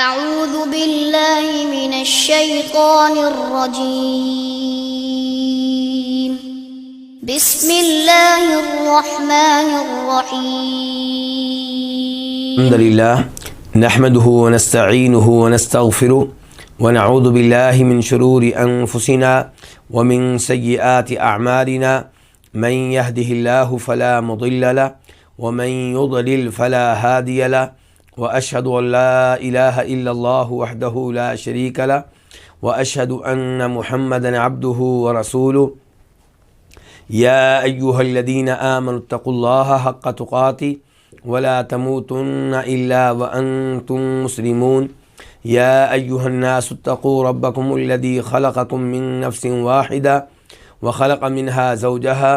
أعوذ بالله من الشيطان الرجيم بسم الله الرحمن الرحيم الحمد لله نحمده ونستعينه ونستغفره ونعوذ بالله من شرور أنفسنا ومن سيئات أعمالنا من يهده الله فلا مضل له ومن يضلل فلا هادي له وأشهد أن لا إله إلا الله وحده لا شريك له وأشهد أن محمدا عبده ورسوله يا أيها الذين آمنوا اتقوا الله حق تقاته ولا تموتن إلا وأنتم مسلمون يا أيها الناس اتقوا ربكم الذي خلقكم من نفس واحدة وخلق منها زوجها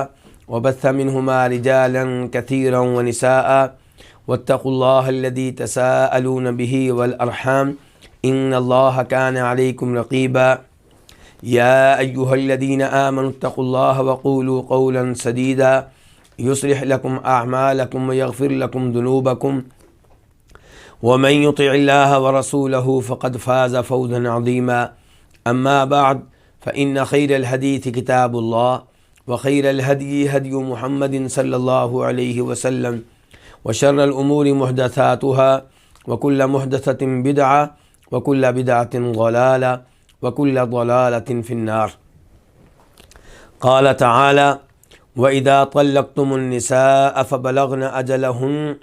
وبث منهما رجالا كثيرا ونساء واتقوا الله الذي تساءلون به والأرحام إن الله كان عليكم رقيبا يا أيها الذين آمنوا اتقوا الله وقولوا قولا سديدا يصلح لكم أعمالكم ويغفر لكم ذنوبكم ومن يطع الله ورسوله فقد فاز فوزا عظيما أما بعد فإن خير الحديث كتاب الله وخير الهدي هدي محمد صلى الله عليه وسلم وشر الأمور محدثاتها وكل محدثة بدعة وكل بدعة ضلالة وكل ضلالة في النار. قال تعالى وإذا طلقتم النساء فبلغن أجلهن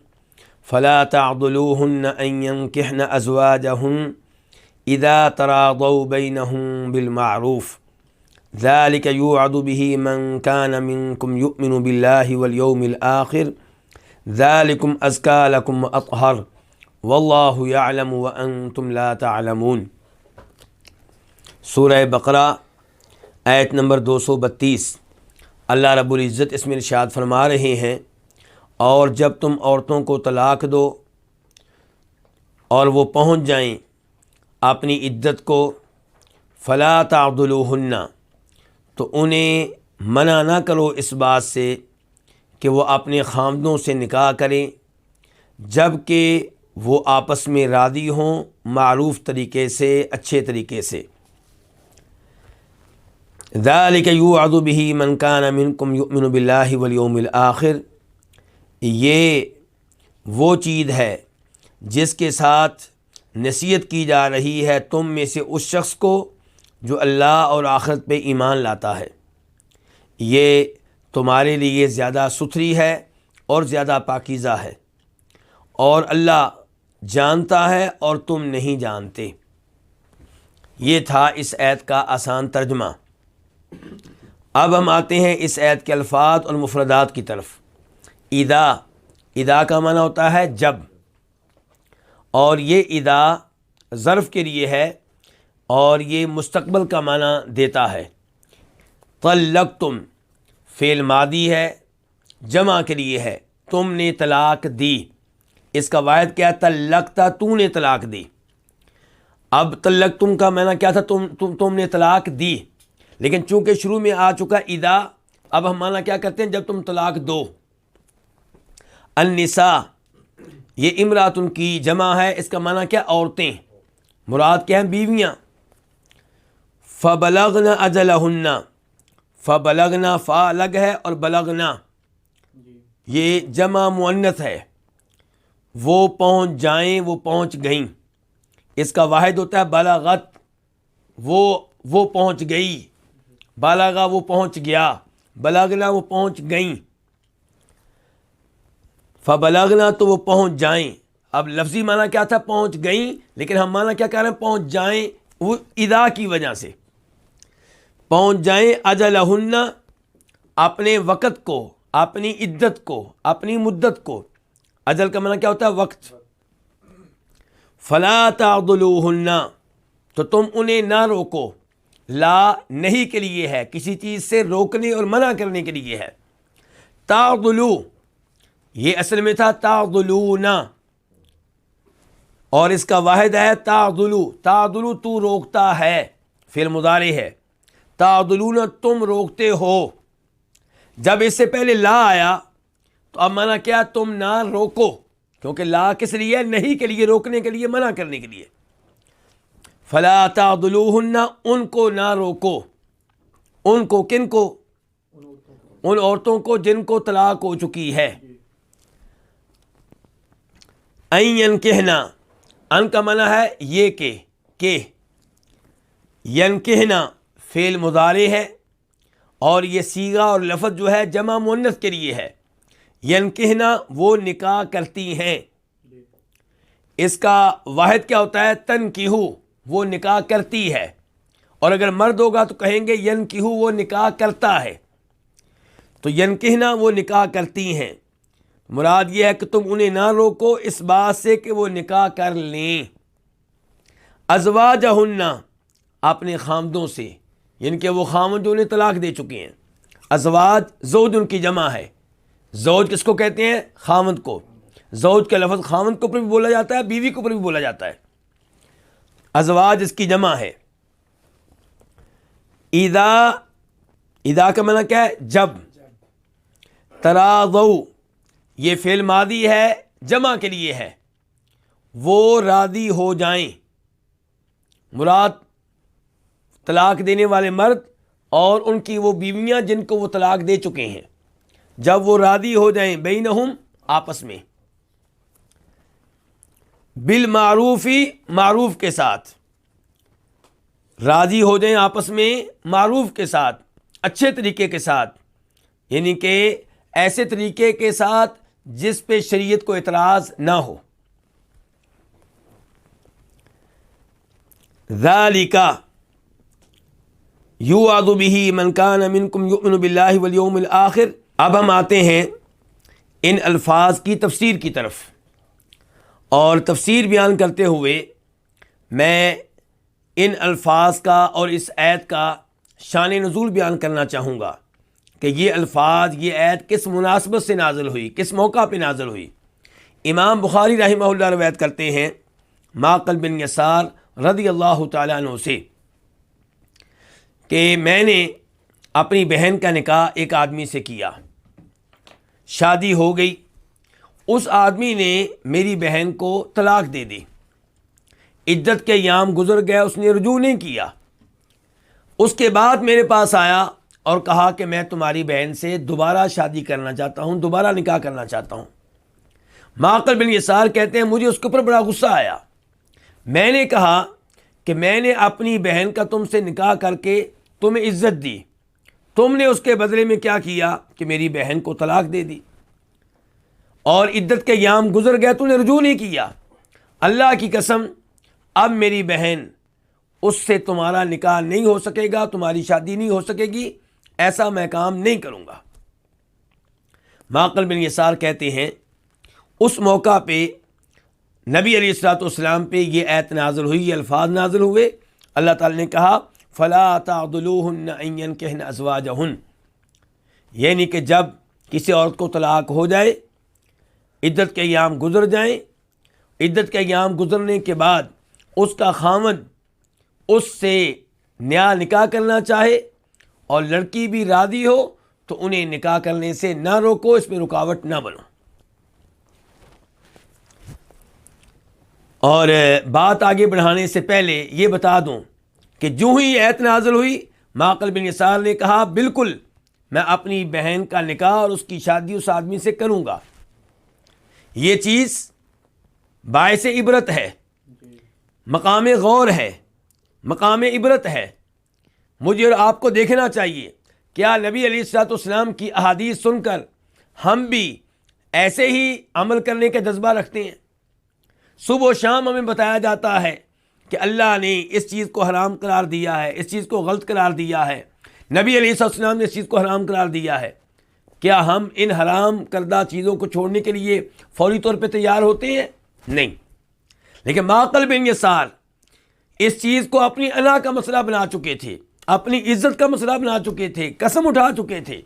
فلا تعضلوهن أن ينكحن أزواجهن إذا تراضوا بينهم بالمعروف ذلك يوعظ به من كان منكم يؤمن بالله واليوم الآخر ذلكم أزكى لكم وأطهر والله يعلم وأنتم لا تعلمون. سورہ بقرہ آیت نمبر 232. اللہ رب العزت اس میں ارشاد فرما رہے ہیں اور جب تم عورتوں کو طلاق دو اور وہ پہنچ جائیں اپنی عدت کو فلا تعضلوہن تو انہیں منع نہ کرو اس بات سے کہ وہ اپنے خامدوں سے نکاح کریں جب کہ وہ آپس میں راضی ہوں معروف طریقے سے اچھے طریقے سے. ذالک یوعظ بہ من کان منکم یؤمن باللہ والیوم الآخر، یہ وہ چیز ہے جس کے ساتھ نصیحت کی جا رہی ہے تم میں سے اس شخص کو جو اللہ اور آخرت پہ ایمان لاتا ہے. یہ تمہارے لیے زیادہ ستھری ہے اور زیادہ پاکیزہ ہے اور اللہ جانتا ہے اور تم نہیں جانتے. یہ تھا اس آیت کا آسان ترجمہ. اب ہم آتے ہیں اس آیت کے الفاظ اور مفردات کی طرف. اذا کا معنی ہوتا ہے جب، اور یہ اذا ظرف کے لیے ہے اور یہ مستقبل کا معنی دیتا ہے. طلقتم فعل ماضی ہے، جمع کے لیے ہے، تم نے طلاق دی. اس کا واحد کیا ہے؟ طلقتا، تو نے طلاق دی. اب طلقتم کا معنی کیا تھا؟ تم نے طلاق دی، لیکن چونکہ شروع میں آ چکا اذا، اب ہم معنی کیا کرتے ہیں؟ جب تم طلاق دو. النساء یہ امراتن کی جمع ہے، اس کا معنی کیا؟ عورتیں. مراد کیا ہیں؟ بیویاں. فبلغن اجلہن، فبلغنا فا الگ ہے اور بلغنا یہ جمع مؤنث ہے. وہ پہنچ جائیں، وہ پہنچ گئیں. اس کا واحد ہوتا ہے بلغت، وہ پہنچ گئی. بلغا وہ پہنچ گیا، بلغنا وہ پہنچ گئیں. فبلغنا تو وہ پہنچ جائیں. اب لفظی معنی کیا تھا؟ پہنچ گئیں، لیکن ہم معنی کیا کہہ رہے ہیں؟ پہنچ جائیں. وہ اذا کی وجہ سے پہنچ جائیں. اجلہن اپنے وقت کو، اپنی عدت کو، اپنی مدت کو. اجل کا معنی کیا ہوتا ہے؟ وقت. فلا تعضلوہن تو تم انہیں نہ روکو. لا نہیں کے لیے ہے، کسی چیز سے روکنے اور منع کرنے کے لیے ہے. تعضلو یہ اصل میں تھا تعضلون، اور اس کا واحد ہے تعضلو. تعضلو تو روکتا ہے، فعل مضارع ہے. تعضلون تم روکتے ہو. جب اس سے پہلے لا آیا تو اب معنی کیا؟ تم نہ روکو، کیونکہ لا کس لیے؟ نہیں کے لیے، روکنے کے لیے، منع کرنے کے لیے. فلا تعضلوہن، ان کو نہ روکو، ان کو، کن کو؟ ان عورتوں کو جن کو طلاق ہو چکی ہے. ان ینکحنا، ان کا معنی ہے یہ کہ ینکحنا فعل مضارع ہے اور یہ صیغہ اور لفظ جو ہے جمع مؤنث کے لیے ہے. ینکحنا وہ نکاح کرتی ہیں. اس کا واحد کیا ہوتا ہے؟ تنکیحو، وہ نکاح کرتی ہے. اور اگر مرد ہوگا تو کہیں گے ینکحو، وہ نکاح کرتا ہے. تو ینکحنا وہ نکاح کرتی ہیں. مراد یہ ہے کہ تم انہیں نہ روکو اس بات سے کہ وہ نکاح کر لیں. ازواجہن، اپنے خامدوں سے، یعنی کہ وہ خامد جو انہیں طلاق دے چکے ہیں. ازواج زوج ان کی جمع ہے. زوج کس کو کہتے ہیں؟ خامد کو. زوج کا لفظ خامد کے اوپر بھی بولا جاتا ہے، بیوی کے اوپر بھی بولا جاتا ہے. ازواج اس کی جمع ہے. اذا کا معنی کیا ہے؟ جب. تراضوا، یہ فعل ماضی ہے، جمع کے لیے ہے. وہ راضی ہو جائیں. مراد طلاق دینے والے مرد اور ان کی وہ بیویاں جن کو وہ طلاق دے چکے ہیں، جب وہ راضی ہو جائیں بینہم، آپس میں. بالمعروفی، معروف کے ساتھ. راضی ہو جائیں آپس میں معروف کے ساتھ، اچھے طریقے کے ساتھ، یعنی کہ ایسے طریقے کے ساتھ جس پہ شریعت کو اعتراض نہ ہو. ذالک یوعظ بہ من کان منکم یؤمن باللہ والیوم الآخر. اب ہم آتے ہیں ان الفاظ کی تفسیر کی طرف، اور تفسیر بیان کرتے ہوئے میں ان الفاظ کا اور اس آیت کا شان نزول بیان کرنا چاہوں گا کہ یہ الفاظ، یہ آیت کس مناسبت سے نازل ہوئی، کس موقع پہ نازل ہوئی. امام بخاری رحمہ اللہ روایت کرتے ہیں معقل بن یسار رضی اللہ تعالیٰ عنہ سے کہ میں نے اپنی بہن کا نکاح ایک آدمی سے کیا، شادی ہو گئی. اس آدمی نے میری بہن کو طلاق دے دی. عدت کے ایام گزر گئے، اس نے رجوع نہیں کیا. اس کے بعد میرے پاس آیا اور کہا کہ میں تمہاری بہن سے دوبارہ شادی کرنا چاہتا ہوں، دوبارہ نکاح کرنا چاہتا ہوں. معقل بن یسار کہتے ہیں مجھے اس کے اوپر بڑا غصہ آیا. میں نے کہا کہ میں نے اپنی بہن کا تم سے نکاح کر کے تمہیں عزت دی، تم نے اس کے بدلے میں کیا کیا کہ میری بہن کو طلاق دے دی، اور عدت کے ایام گزر گئے، تو نے رجوع نہیں کیا. اللہ کی قسم اب میری بہن، اس سے تمہارا نکاح نہیں ہو سکے گا، تمہاری شادی نہیں ہو سکے گی، ایسا میں کام نہیں کروں گا. معقل بن یسار کہتے ہیں اس موقع پہ نبی علیہ الصلوۃ والسلام پہ یہ آیت نازل ہوئی، یہ الفاظ نازل ہوئے. اللہ تعالی نے کہا فلا تعضلوہن ان ینکحن ازواجہن، یعنی کہ جب کسی عورت کو طلاق ہو جائے، عدت کے ایام گزر جائیں، عدت کے ایام گزرنے کے بعد اس کا خامد اس سے نیا نکاح کرنا چاہے اور لڑکی بھی راضی ہو، تو انہیں نکاح کرنے سے نہ روکو، اس میں رکاوٹ نہ بنو. اور بات آگے بڑھانے سے پہلے یہ بتا دوں کہ جو ہی آیت نازل ہوئی، معقل بن یسار نے کہا بالکل میں اپنی بہن کا نکاح اور اس کی شادی اس آدمی سے کروں گا. یہ چیز باعث عبرت ہے، مقام غور ہے، مقام عبرت ہے. مجھے اور آپ کو دیکھنا چاہیے کیا نبی علیہ الصلوۃ والسلام کی احادیث سن کر ہم بھی ایسے ہی عمل کرنے کا جذبہ رکھتے ہیں. صبح و شام ہمیں بتایا جاتا ہے کہ اللہ نے اس چیز کو حرام قرار دیا ہے، اس چیز کو غلط قرار دیا ہے، نبی علیہ الصلوۃ والسلام نے اس چیز کو حرام قرار دیا ہے. کیا ہم ان حرام کردہ چیزوں کو چھوڑنے کے لیے فوری طور پہ تیار ہوتے ہیں؟ نہیں. لیکن معقل بن یسار اس چیز کو اپنی انا کا مسئلہ بنا چکے تھے، اپنی عزت کا مسئلہ بنا چکے تھے، قسم اٹھا چکے تھے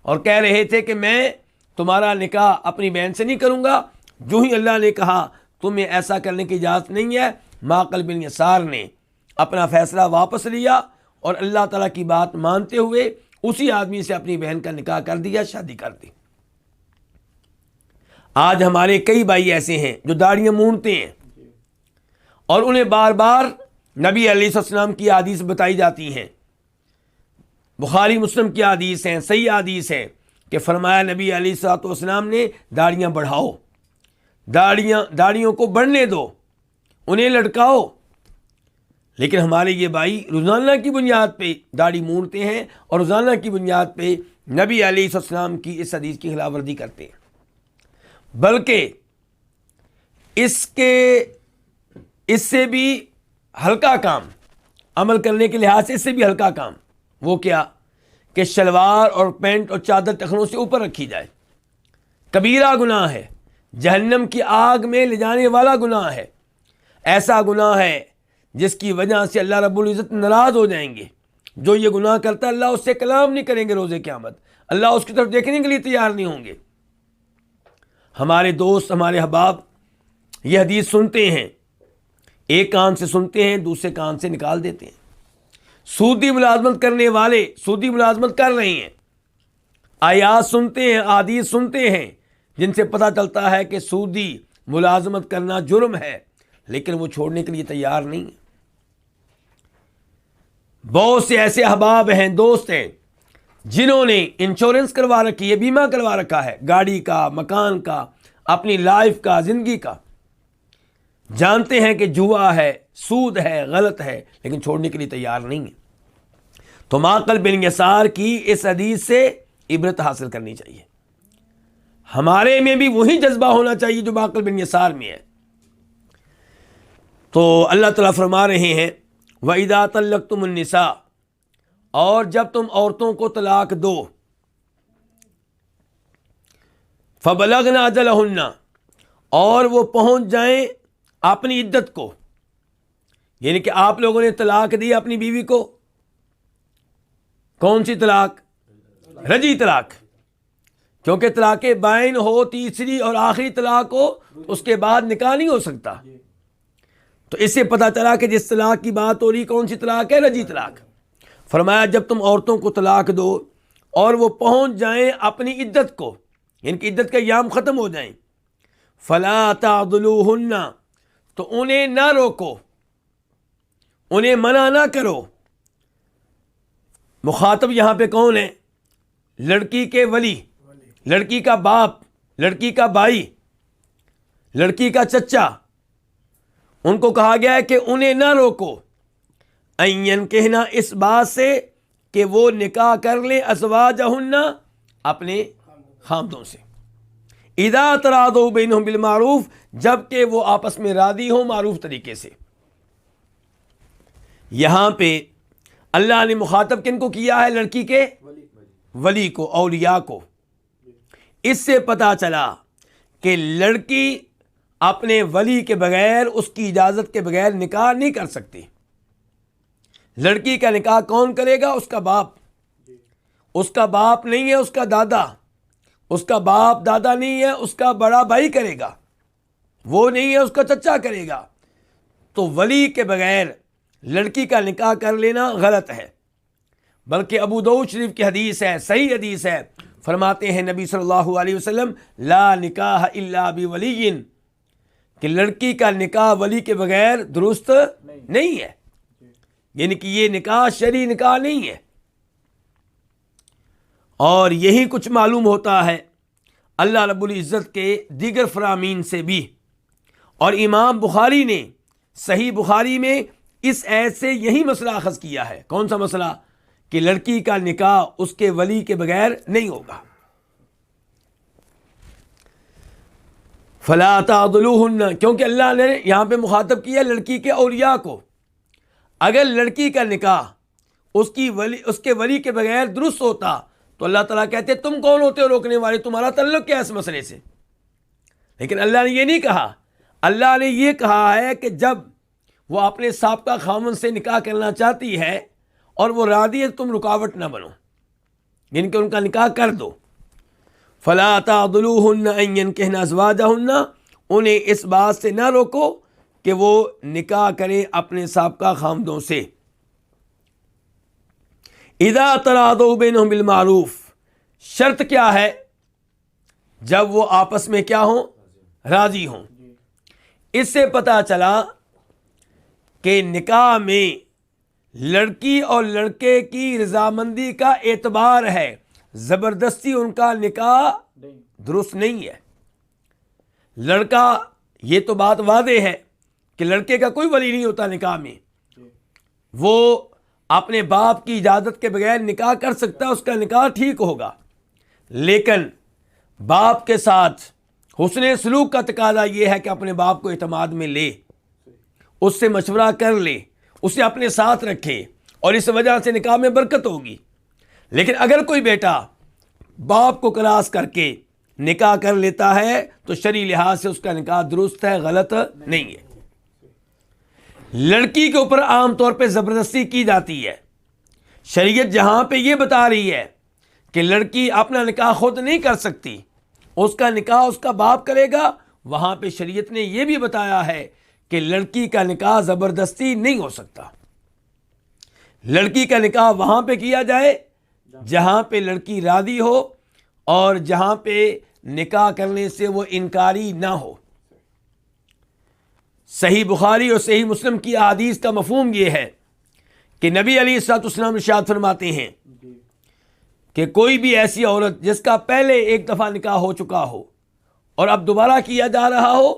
اور کہہ رہے تھے کہ میں تمہارا نکاح اپنی بہن سے نہیں کروں گا. جو ہی اللہ نے کہا تمہیں ایسا کرنے کی اجازت نہیں ہے، معقل بن یسار نے اپنا فیصلہ واپس لیا اور اللہ تعالیٰ کی بات مانتے ہوئے اسی آدمی سے اپنی بہن کا نکاح کر دیا، شادی کر دی. آج ہمارے کئی بھائی ایسے ہیں جو داڑھیاں مونڈتے ہیں اور انہیں بار بار نبی علیہ السلام کی حدیث بتائی جاتی ہیں، بخاری مسلم کی حدیث ہیں، صحیح حدیث ہے کہ فرمایا نبی علیہ السلام نے داڑیاں بڑھاؤ، داڑیوں کو بڑھنے دو، انہیں لٹکاؤ۔ لیکن ہمارے یہ بھائی روزانہ کی بنیاد پہ داڑھی مونڈتے ہیں اور روزانہ کی بنیاد پہ نبی علیہ السلام کی اس حدیث کی خلاف ورزی کرتے ہیں، بلکہ اس سے بھی ہلکا کام، عمل کرنے کے لحاظ سے اس سے بھی ہلکا کام، وہ کیا کہ شلوار اور پینٹ اور چادر ٹخنوں سے اوپر رکھی جائے۔ کبیرہ گناہ ہے، جہنم کی آگ میں لے جانے والا گناہ ہے، ایسا گناہ ہے جس کی وجہ سے اللہ رب العزت ناراض ہو جائیں گے۔ جو یہ گناہ کرتا ہے اللہ اس سے کلام نہیں کریں گے، روز قیامت اللہ اس کی طرف دیکھنے کے لیے تیار نہیں ہوں گے۔ ہمارے دوست، ہمارے احباب یہ حدیث سنتے ہیں، ایک کان سے سنتے ہیں، دوسرے کان سے نکال دیتے ہیں۔ سودی ملازمت کرنے والے سودی ملازمت کر رہے ہیں، آیات سنتے ہیں، احادیث سنتے ہیں جن سے پتہ چلتا ہے کہ سودی ملازمت کرنا جرم ہے، لیکن وہ چھوڑنے کے لیے تیار نہیں ہے۔ بہت سے ایسے احباب ہیں، دوست ہیں، جنہوں نے انشورنس کروا رکھی ہے، بیمہ کروا رکھا ہے، گاڑی کا، مکان کا، اپنی لائف کا، زندگی کا، جانتے ہیں کہ جوا ہے، سود ہے، غلط ہے، لیکن چھوڑنے کے لیے تیار نہیں ہے۔ تو معقل بن یسار کی اس حدیث سے عبرت حاصل کرنی چاہیے۔ ہمارے میں بھی وہی جذبہ ہونا چاہیے جو معقل بن یسار میں ہے۔ تو اللہ تعالیٰ فرما رہے ہیں وَإِذَا طَلَّقْتُمُ النِّسَاءَ، اور جب تم عورتوں کو طلاق دو، فَبَلَغْنَ أَجَلَهُنَّ، اور وہ پہنچ جائیں اپنی عدت کو، یعنی کہ آپ لوگوں نے طلاق دی اپنی بیوی کو، کون سی طلاق؟ رجی طلاق، کیونکہ طلاق بائن ہو تیسری اور آخری طلاق ہو تو اس کے بعد نکاح نہیں ہو سکتا۔ تو اس سے پتہ چلا کہ جس طلاق کی بات ہو رہی کون سی طلاق ہے؟ رجی طلاق۔ فرمایا جب تم عورتوں کو طلاق دو اور وہ پہنچ جائیں اپنی عدت کو، یعنی کہ عدت کے ایام ختم ہو جائیں، فَلَا تَعْضُلُوهُنَّ، تو انہیں نہ روکو، انہیں منع نہ کرو۔ مخاطب یہاں پہ کون ہے؟ لڑکی کے ولی، لڑکی کا باپ، لڑکی کا بھائی، لڑکی کا چچا، ان کو کہا گیا ہے کہ انہیں نہ روکو، این کہنا اس بات سے کہ وہ نکاح کر لیں ازواجہن، اپنے خامدوں سے، اذا تراضوا بینہم بالمعروف، جب کہ وہ آپس میں راضی ہوں معروف طریقے سے۔ یہاں پہ اللہ نے مخاطب کن کو کیا ہے؟ لڑکی کے ولی کو، اولیاء کو۔ اس سے پتہ چلا کہ لڑکی اپنے ولی کے بغیر، اس کی اجازت کے بغیر نکاح نہیں کر سکتی۔ لڑکی کا نکاح کون کرے گا؟ اس کا باپ۔ اس کا باپ نہیں ہے، اس کا دادا۔ اس کا باپ دادا نہیں ہے، اس کا بڑا بھائی کرے گا۔ وہ نہیں ہے، اس کا چچا کرے گا۔ تو ولی کے بغیر لڑکی کا نکاح کر لینا غلط ہے۔ بلکہ ابو داؤد شریف کی حدیث ہے، صحیح حدیث ہے، فرماتے ہیں نبی صلی اللہ علیہ وسلم لا نکاح الا بولی، کہ لڑکی کا نکاح ولی کے بغیر درست نہیں ہے، یعنی کہ یہ نکاح شرعی نکاح نہیں ہے۔ اور یہی کچھ معلوم ہوتا ہے اللہ رب العزت کے دیگر فرامین سے بھی۔ اور امام بخاری نے صحیح بخاری میں اس آیت سے یہی مسئلہ اخذ کیا ہے۔ کون سا مسئلہ؟ کہ لڑکی کا نکاح اس کے ولی کے بغیر نہیں ہوگا۔ فلا تعضلوهن، کیونکہ اللہ نے یہاں پہ مخاطب کیا لڑکی کے اولیاء کو۔ اگر لڑکی کا نکاح اس کے ولی کے بغیر درست ہوتا تو اللہ تعالیٰ کہتے تم کون ہوتے ہو روکنے والے، تمہارا تعلق کیا ہے اس مسئلے سے؟ لیکن اللہ نے یہ نہیں کہا۔ اللہ نے یہ کہا ہے کہ جب وہ اپنے سابقہ خامن سے نکاح کرنا چاہتی ہے اور وہ راضی ہے، تم رکاوٹ نہ بنو، یعنی کہ ان کا نکاح کر دو۔ فلا تعضلوهن ان ينكحن ازواجهن، انہیں اس بات سے نہ روکو کہ وہ نکاح کرے اپنے سابقہ خامدوں سے۔ اذا تراضوا بینہم بالمعروف، شرط کیا ہے؟ جب وہ آپس میں کیا ہوں؟ راضی ہوں۔ اس سے پتہ چلا کہ نکاح میں لڑکی اور لڑکے کی رضامندی کا اعتبار ہے، زبردستی ان کا نکاح درست نہیں ہے۔ لڑکا، یہ تو بات واضح ہے کہ لڑکے کا کوئی ولی نہیں ہوتا نکاح میں، وہ اپنے باپ کی اجازت کے بغیر نکاح کر سکتا ہے، اس کا نکاح ٹھیک ہوگا، لیکن باپ کے ساتھ حسن سلوک کا تقاضا یہ ہے کہ اپنے باپ کو اعتماد میں لے، اس سے مشورہ کر لے، اسے اپنے ساتھ رکھے، اور اس وجہ سے نکاح میں برکت ہوگی۔ لیکن اگر کوئی بیٹا باپ کو کراس کر کے نکاح کر لیتا ہے تو شرعی لحاظ سے اس کا نکاح درست ہے، غلط نہیں ہے۔ لڑکی کے اوپر عام طور پہ زبردستی کی جاتی ہے۔ شریعت جہاں پہ یہ بتا رہی ہے کہ لڑکی اپنا نکاح خود نہیں کر سکتی، اس کا نکاح اس کا باپ کرے گا، وہاں پہ شریعت نے یہ بھی بتایا ہے کہ لڑکی کا نکاح زبردستی نہیں ہو سکتا۔ لڑکی کا نکاح وہاں پہ کیا جائے جہاں پہ لڑکی راضی ہو اور جہاں پہ نکاح کرنے سے وہ انکاری نہ ہو۔ صحیح بخاری اور صحیح مسلم کی احادیث کا مفہوم یہ ہے کہ نبی علیہ الصلوۃ والسلام ارشاد فرماتے ہیں کہ کوئی بھی ایسی عورت جس کا پہلے ایک دفعہ نکاح ہو چکا ہو اور اب دوبارہ کیا جا رہا ہو،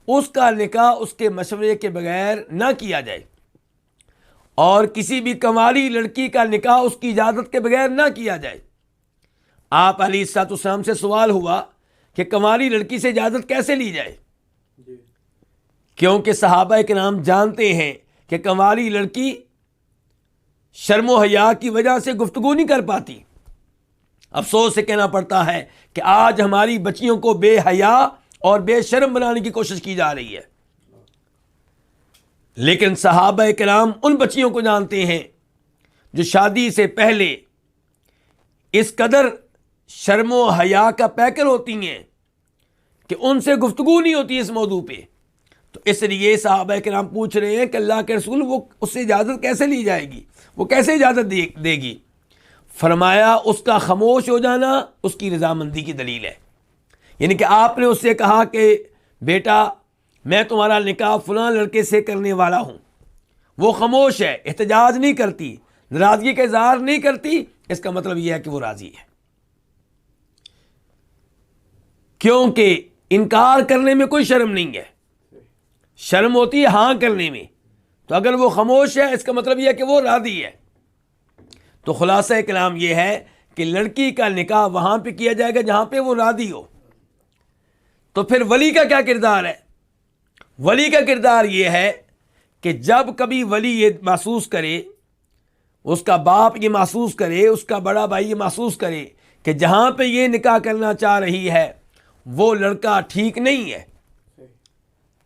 اس کا نکاح اس کے مشورے کے بغیر نہ کیا جائے، اور کسی بھی کنواری لڑکی کا نکاح اس کی اجازت کے بغیر نہ کیا جائے۔ آپ علیہ الصلوۃ والسلام سے سوال ہوا کہ کنواری لڑکی سے اجازت کیسے لی جائے، کیونکہ صحابہ کرام جانتے ہیں کہ کنواری لڑکی شرم و حیا کی وجہ سے گفتگو نہیں کر پاتی۔ افسوس سے کہنا پڑتا ہے کہ آج ہماری بچیوں کو بے حیا اور بے شرم بنانے کی کوشش کی جا رہی ہے، لیکن صحابہ کرام ان بچیوں کو جانتے ہیں جو شادی سے پہلے اس قدر شرم و حیا کا پیکر ہوتی ہیں کہ ان سے گفتگو نہیں ہوتی اس موضوع پہ۔ تو اس لیے صحابہ کرام پوچھ رہے ہیں کہ اللہ کے رسول، وہ اس سے اجازت کیسے لی جائے گی، وہ کیسے اجازت دے گی؟ فرمایا اس کا خاموش ہو جانا اس کی رضامندی کی دلیل ہے۔ یعنی کہ آپ نے اس سے کہا کہ بیٹا میں تمہارا نکاح فلاں لڑکے سے کرنے والا ہوں، وہ خاموش ہے، احتجاج نہیں کرتی، ناراضگی کا اظہار نہیں کرتی، اس کا مطلب یہ ہے کہ وہ راضی ہے، کیونکہ انکار کرنے میں کوئی شرم نہیں ہے، شرم ہوتی ہے ہاں کرنے میں، تو اگر وہ خاموش ہے اس کا مطلب یہ ہے کہ وہ راضی ہے۔ تو خلاصہ کلام یہ ہے کہ لڑکی کا نکاح وہاں پہ کیا جائے گا جہاں پہ وہ راضی ہو۔ تو پھر ولی کا کیا کردار ہے؟ ولی کا کردار یہ ہے کہ جب کبھی ولی یہ محسوس کرے، اس کا باپ یہ محسوس کرے، اس کا بڑا بھائی یہ محسوس کرے کہ جہاں پہ یہ نکاح کرنا چاہ رہی ہے وہ لڑکا ٹھیک نہیں ہے،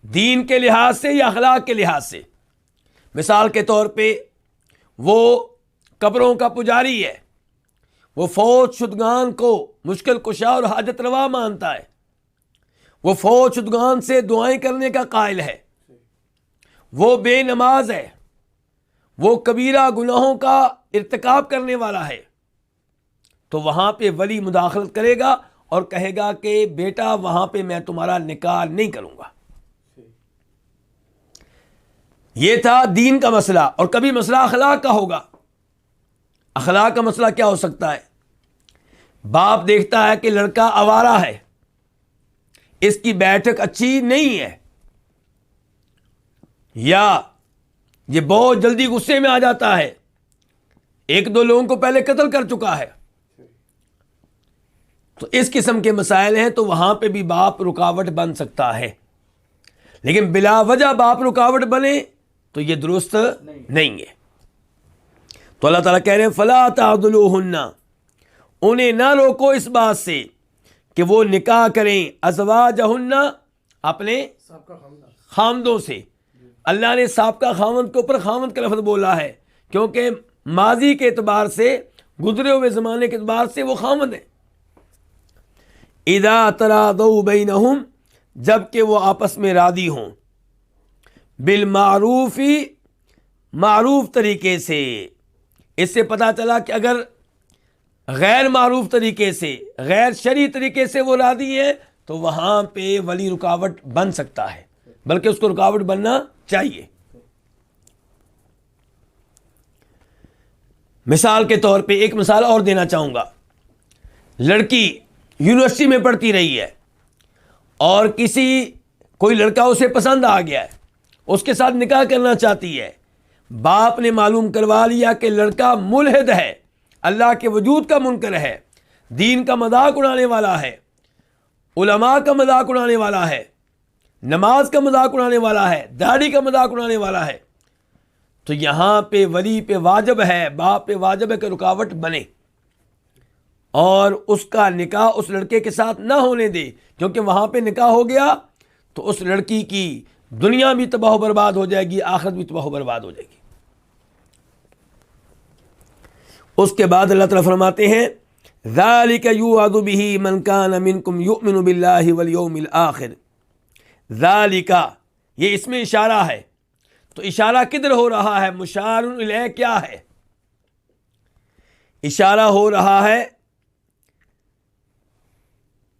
دین کے لحاظ سے یا اخلاق کے لحاظ سے۔ مثال کے طور پہ وہ قبروں کا پجاری ہے، وہ فوت شدگان کو مشکل کشا اور حاجت روا مانتا ہے، وہ فوت شدگان سے دعائیں کرنے کا قائل ہے، وہ بے نماز ہے، وہ کبیرہ گناہوں کا ارتکاب کرنے والا ہے، تو وہاں پہ ولی مداخلت کرے گا اور کہے گا کہ بیٹا وہاں پہ میں تمہارا نکاح نہیں کروں گا۔ یہ تھا دین کا مسئلہ، اور کبھی مسئلہ اخلاق کا ہوگا۔ اخلاق کا مسئلہ کیا ہو سکتا ہے؟ باپ دیکھتا ہے کہ لڑکا آوارہ ہے، اس کی بیٹھک اچھی نہیں ہے، یا یہ بہت جلدی غصے میں آ جاتا ہے، ایک دو لوگوں کو پہلے قتل کر چکا ہے، تو اس قسم کے مسائل ہیں، تو وہاں پہ بھی باپ رکاوٹ بن سکتا ہے۔ لیکن بلا وجہ باپ رکاوٹ بنے تو یہ درست نہیں ہے۔ تو اللہ تعالیٰ کہہ رہے ہیں فلا تعضلوہن، انہیں نہ روکو اس بات سے کہ وہ نکاح کریں ازواجہن، اپنے خامدوں سے۔ اللہ نے سابقہ خامند کے اوپر خامند کا لفظ بولا ہے کیونکہ ماضی کے اعتبار سے، گزرے ہوئے زمانے کے اعتبار سے وہ خامند ہیں۔ اذا تراضوا بینہم، جب کہ وہ آپس میں راضی ہوں، بالمعروف، معروف طریقے سے۔ اس سے پتہ چلا کہ اگر غیر معروف طریقے سے، غیر شرعی طریقے سے وہ راضی ہیں تو وہاں پہ ولی رکاوٹ بن سکتا ہے، بلکہ اس کو رکاوٹ بننا چاہیے۔ مثال کے طور پہ ایک مثال اور دینا چاہوں گا. لڑکی یونیورسٹی میں پڑھتی رہی ہے اور کوئی لڑکا اسے پسند آ گیا ہے, اس کے ساتھ نکاح کرنا چاہتی ہے. باپ نے معلوم کروا لیا کہ لڑکا ملحد ہے, اللہ کے وجود کا منکر ہے, دین کا مذاق اڑانے والا ہے, علماء کا مذاق اڑانے والا ہے, نماز کا مذاق اڑانے والا ہے, داڑھی کا مذاق اڑانے والا ہے. تو یہاں پہ ولی پہ واجب ہے, باپ پہ واجب ہے کہ رکاوٹ بنے اور اس کا نکاح اس لڑکے کے ساتھ نہ ہونے دے, کیونکہ وہاں پہ نکاح ہو گیا تو اس لڑکی کی دنیا بھی تباہ و برباد ہو جائے گی, آخرت بھی تباہ و برباد ہو جائے گی. اس کے بعد اللہ تعالیٰ فرماتے ہیں ذالک یوعظ بہ من کان منکم یؤمن باللہ والیوم الآخر. ذالک, یہ اس میں اشارہ ہے, تو اشارہ کدھر ہو رہا ہے؟ مشار الیہ کیا ہے؟ اشارہ ہو رہا ہے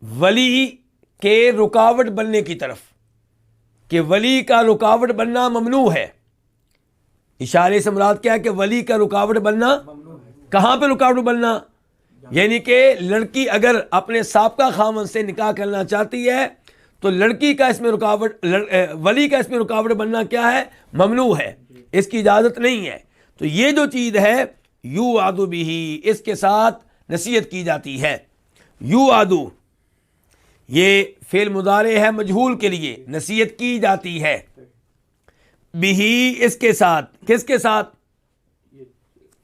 ولی کے رکاوٹ بننے کی طرف, کہ ولی کا رکاوٹ بننا ممنوع ہے. اشارے سے مراد کیا ہے کہ ولی کا رکاوٹ بننا, کہاں پہ رکاوٹ بننا؟ یعنی کہ لڑکی اگر اپنے سابقہ خاوند سے نکاح کرنا چاہتی ہے تو لڑکی کا اس میں رکاوٹ, ولی کا اس میں رکاوٹ بننا کیا ہے؟ ممنوع ہے, اس کی اجازت نہیں ہے. تو یہ جو چیز ہے یوعظ بہ, اس کے ساتھ نصیحت کی جاتی ہے. یوعظ یہ فعل مضارع ہے مجہول کے لیے, نصیحت کی جاتی ہے. بہ, اس کے ساتھ. کس کے ساتھ؟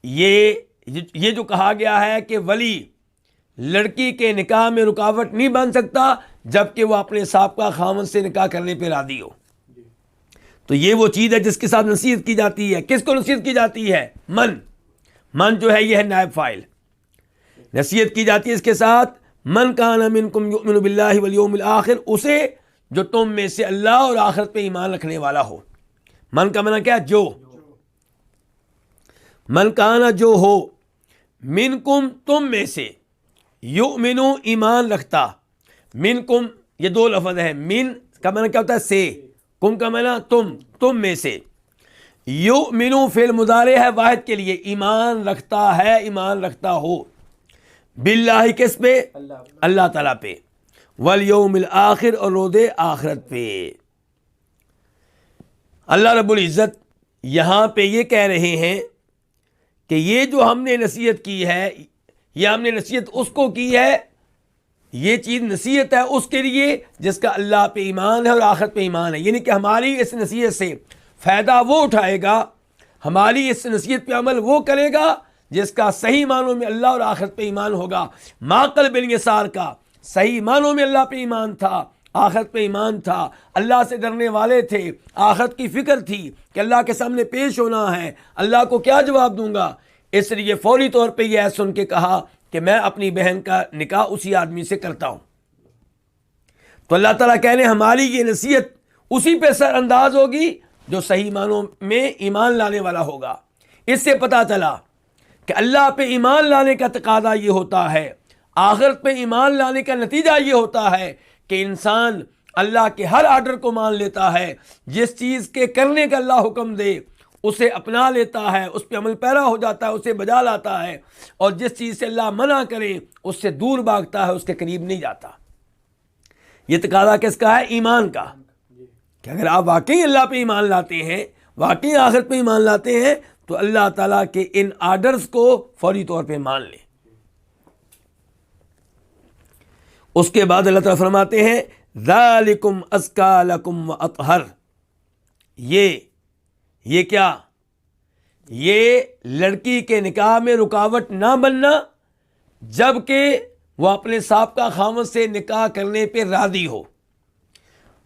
یہ جو کہا گیا ہے کہ ولی لڑکی کے نکاح میں رکاوٹ نہیں بن سکتا جبکہ وہ اپنے سابقہ خاوند سے نکاح کرنے پہ راضی ہو. تو یہ وہ چیز ہے جس کے ساتھ نصیحت کی جاتی ہے. کس کو نصیحت کی جاتی ہے؟ من جو ہے یہ ہے نائب فاعل. نصیحت کی جاتی ہے اس کے ساتھ من کان منکم یؤمن باللہ والیوم الآخر, اسے جو تم میں سے اللہ اور آخرت پہ ایمان رکھنے والا ہو. من کا معنی کیا؟ جو. من کانا جو ہو, منکم تم میں سے, یؤمنو ایمان رکھتا, منکم یہ دو لفظ ہے. من کا معنی کیا ہوتا ہے؟ سے. کم کا معنی تم میں سے. یؤمنو فعل مضارع ہے واحد کے لیے, ایمان رکھتا ہے, ایمان رکھتا ہو. باللہ کس پہ؟ اللہ تعالیٰ پہ. والیوم الآخر, اور روز آخرت پہ. اللہ رب العزت یہاں پہ یہ کہہ رہے ہیں کہ یہ جو ہم نے نصیحت کی ہے, یہ ہم نے نصیحت اس کو کی ہے, یہ چیز نصیحت ہے اس کے لیے جس کا اللہ پہ ایمان ہے اور آخرت پہ ایمان ہے. یعنی کہ ہماری اس نصیحت سے فائدہ وہ اٹھائے گا, ہماری اس نصیحت پہ عمل وہ کرے گا جس کا صحیح معنوں میں اللہ اور آخرت پہ ایمان ہوگا. معقل باليسار کا صحیح معنوں میں اللہ پہ ایمان تھا, آخرت پہ ایمان تھا, اللہ سے ڈرنے والے تھے, آخرت کی فکر تھی کہ اللہ کے سامنے پیش ہونا ہے, اللہ کو کیا جواب دوں گا. اس لیے فوری طور پہ یہ سن کے کہا کہ میں اپنی بہن کا نکاح اسی آدمی سے کرتا ہوں. تو اللہ تعالیٰ کہہ رہے ہیں ہماری یہ نصیحت اسی پہ سر انداز ہوگی جو صحیح معنوں میں ایمان لانے والا ہوگا. اس سے پتہ چلا کہ اللہ پہ ایمان لانے کا تقاضا یہ ہوتا ہے, آخرت پہ ایمان لانے کا نتیجہ یہ ہوتا ہے کہ انسان اللہ کے ہر آرڈر کو مان لیتا ہے, جس چیز کے کرنے کا اللہ حکم دے اسے اپنا لیتا ہے, اس پہ عمل پیرا ہو جاتا ہے, اسے بجا لاتا ہے, اور جس چیز سے اللہ منع کرے اس سے دور بھاگتا ہے, اس کے قریب نہیں جاتا. یہ تقاضا کس کا ہے؟ ایمان کا. کہ اگر آپ واقعی اللہ پہ ایمان لاتے ہیں, واقعی آخرت پہ ایمان لاتے ہیں, تو اللہ تعالیٰ کے ان آرڈرز کو فوری طور پہ مان لیں. اس کے بعد اللہ تعالیٰ فرماتے ہیں ذالکم ازکیٰ لکم واطہر. یہ کیا؟ یہ لڑکی کے نکاح میں رکاوٹ نہ بننا جبکہ وہ اپنے سابقہ خاوند سے نکاح کرنے پہ راضی ہو.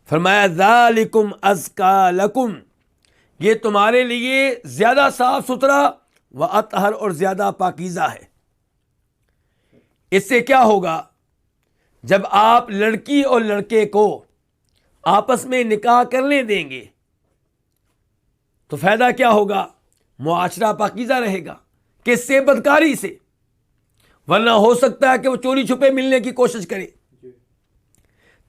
فرمایا ذالکم ازکیٰ لکم, یہ تمہارے لیے زیادہ صاف ستھرا واطہر, اور زیادہ پاکیزہ ہے. اس سے کیا ہوگا؟ جب آپ لڑکی اور لڑکے کو آپس میں نکاح کرنے دیں گے تو فائدہ کیا ہوگا؟ معاشرہ پاکیزہ رہے گا. کس سے؟ بدکاری سے. ورنہ ہو سکتا ہے کہ وہ چوری چھپے ملنے کی کوشش کرے.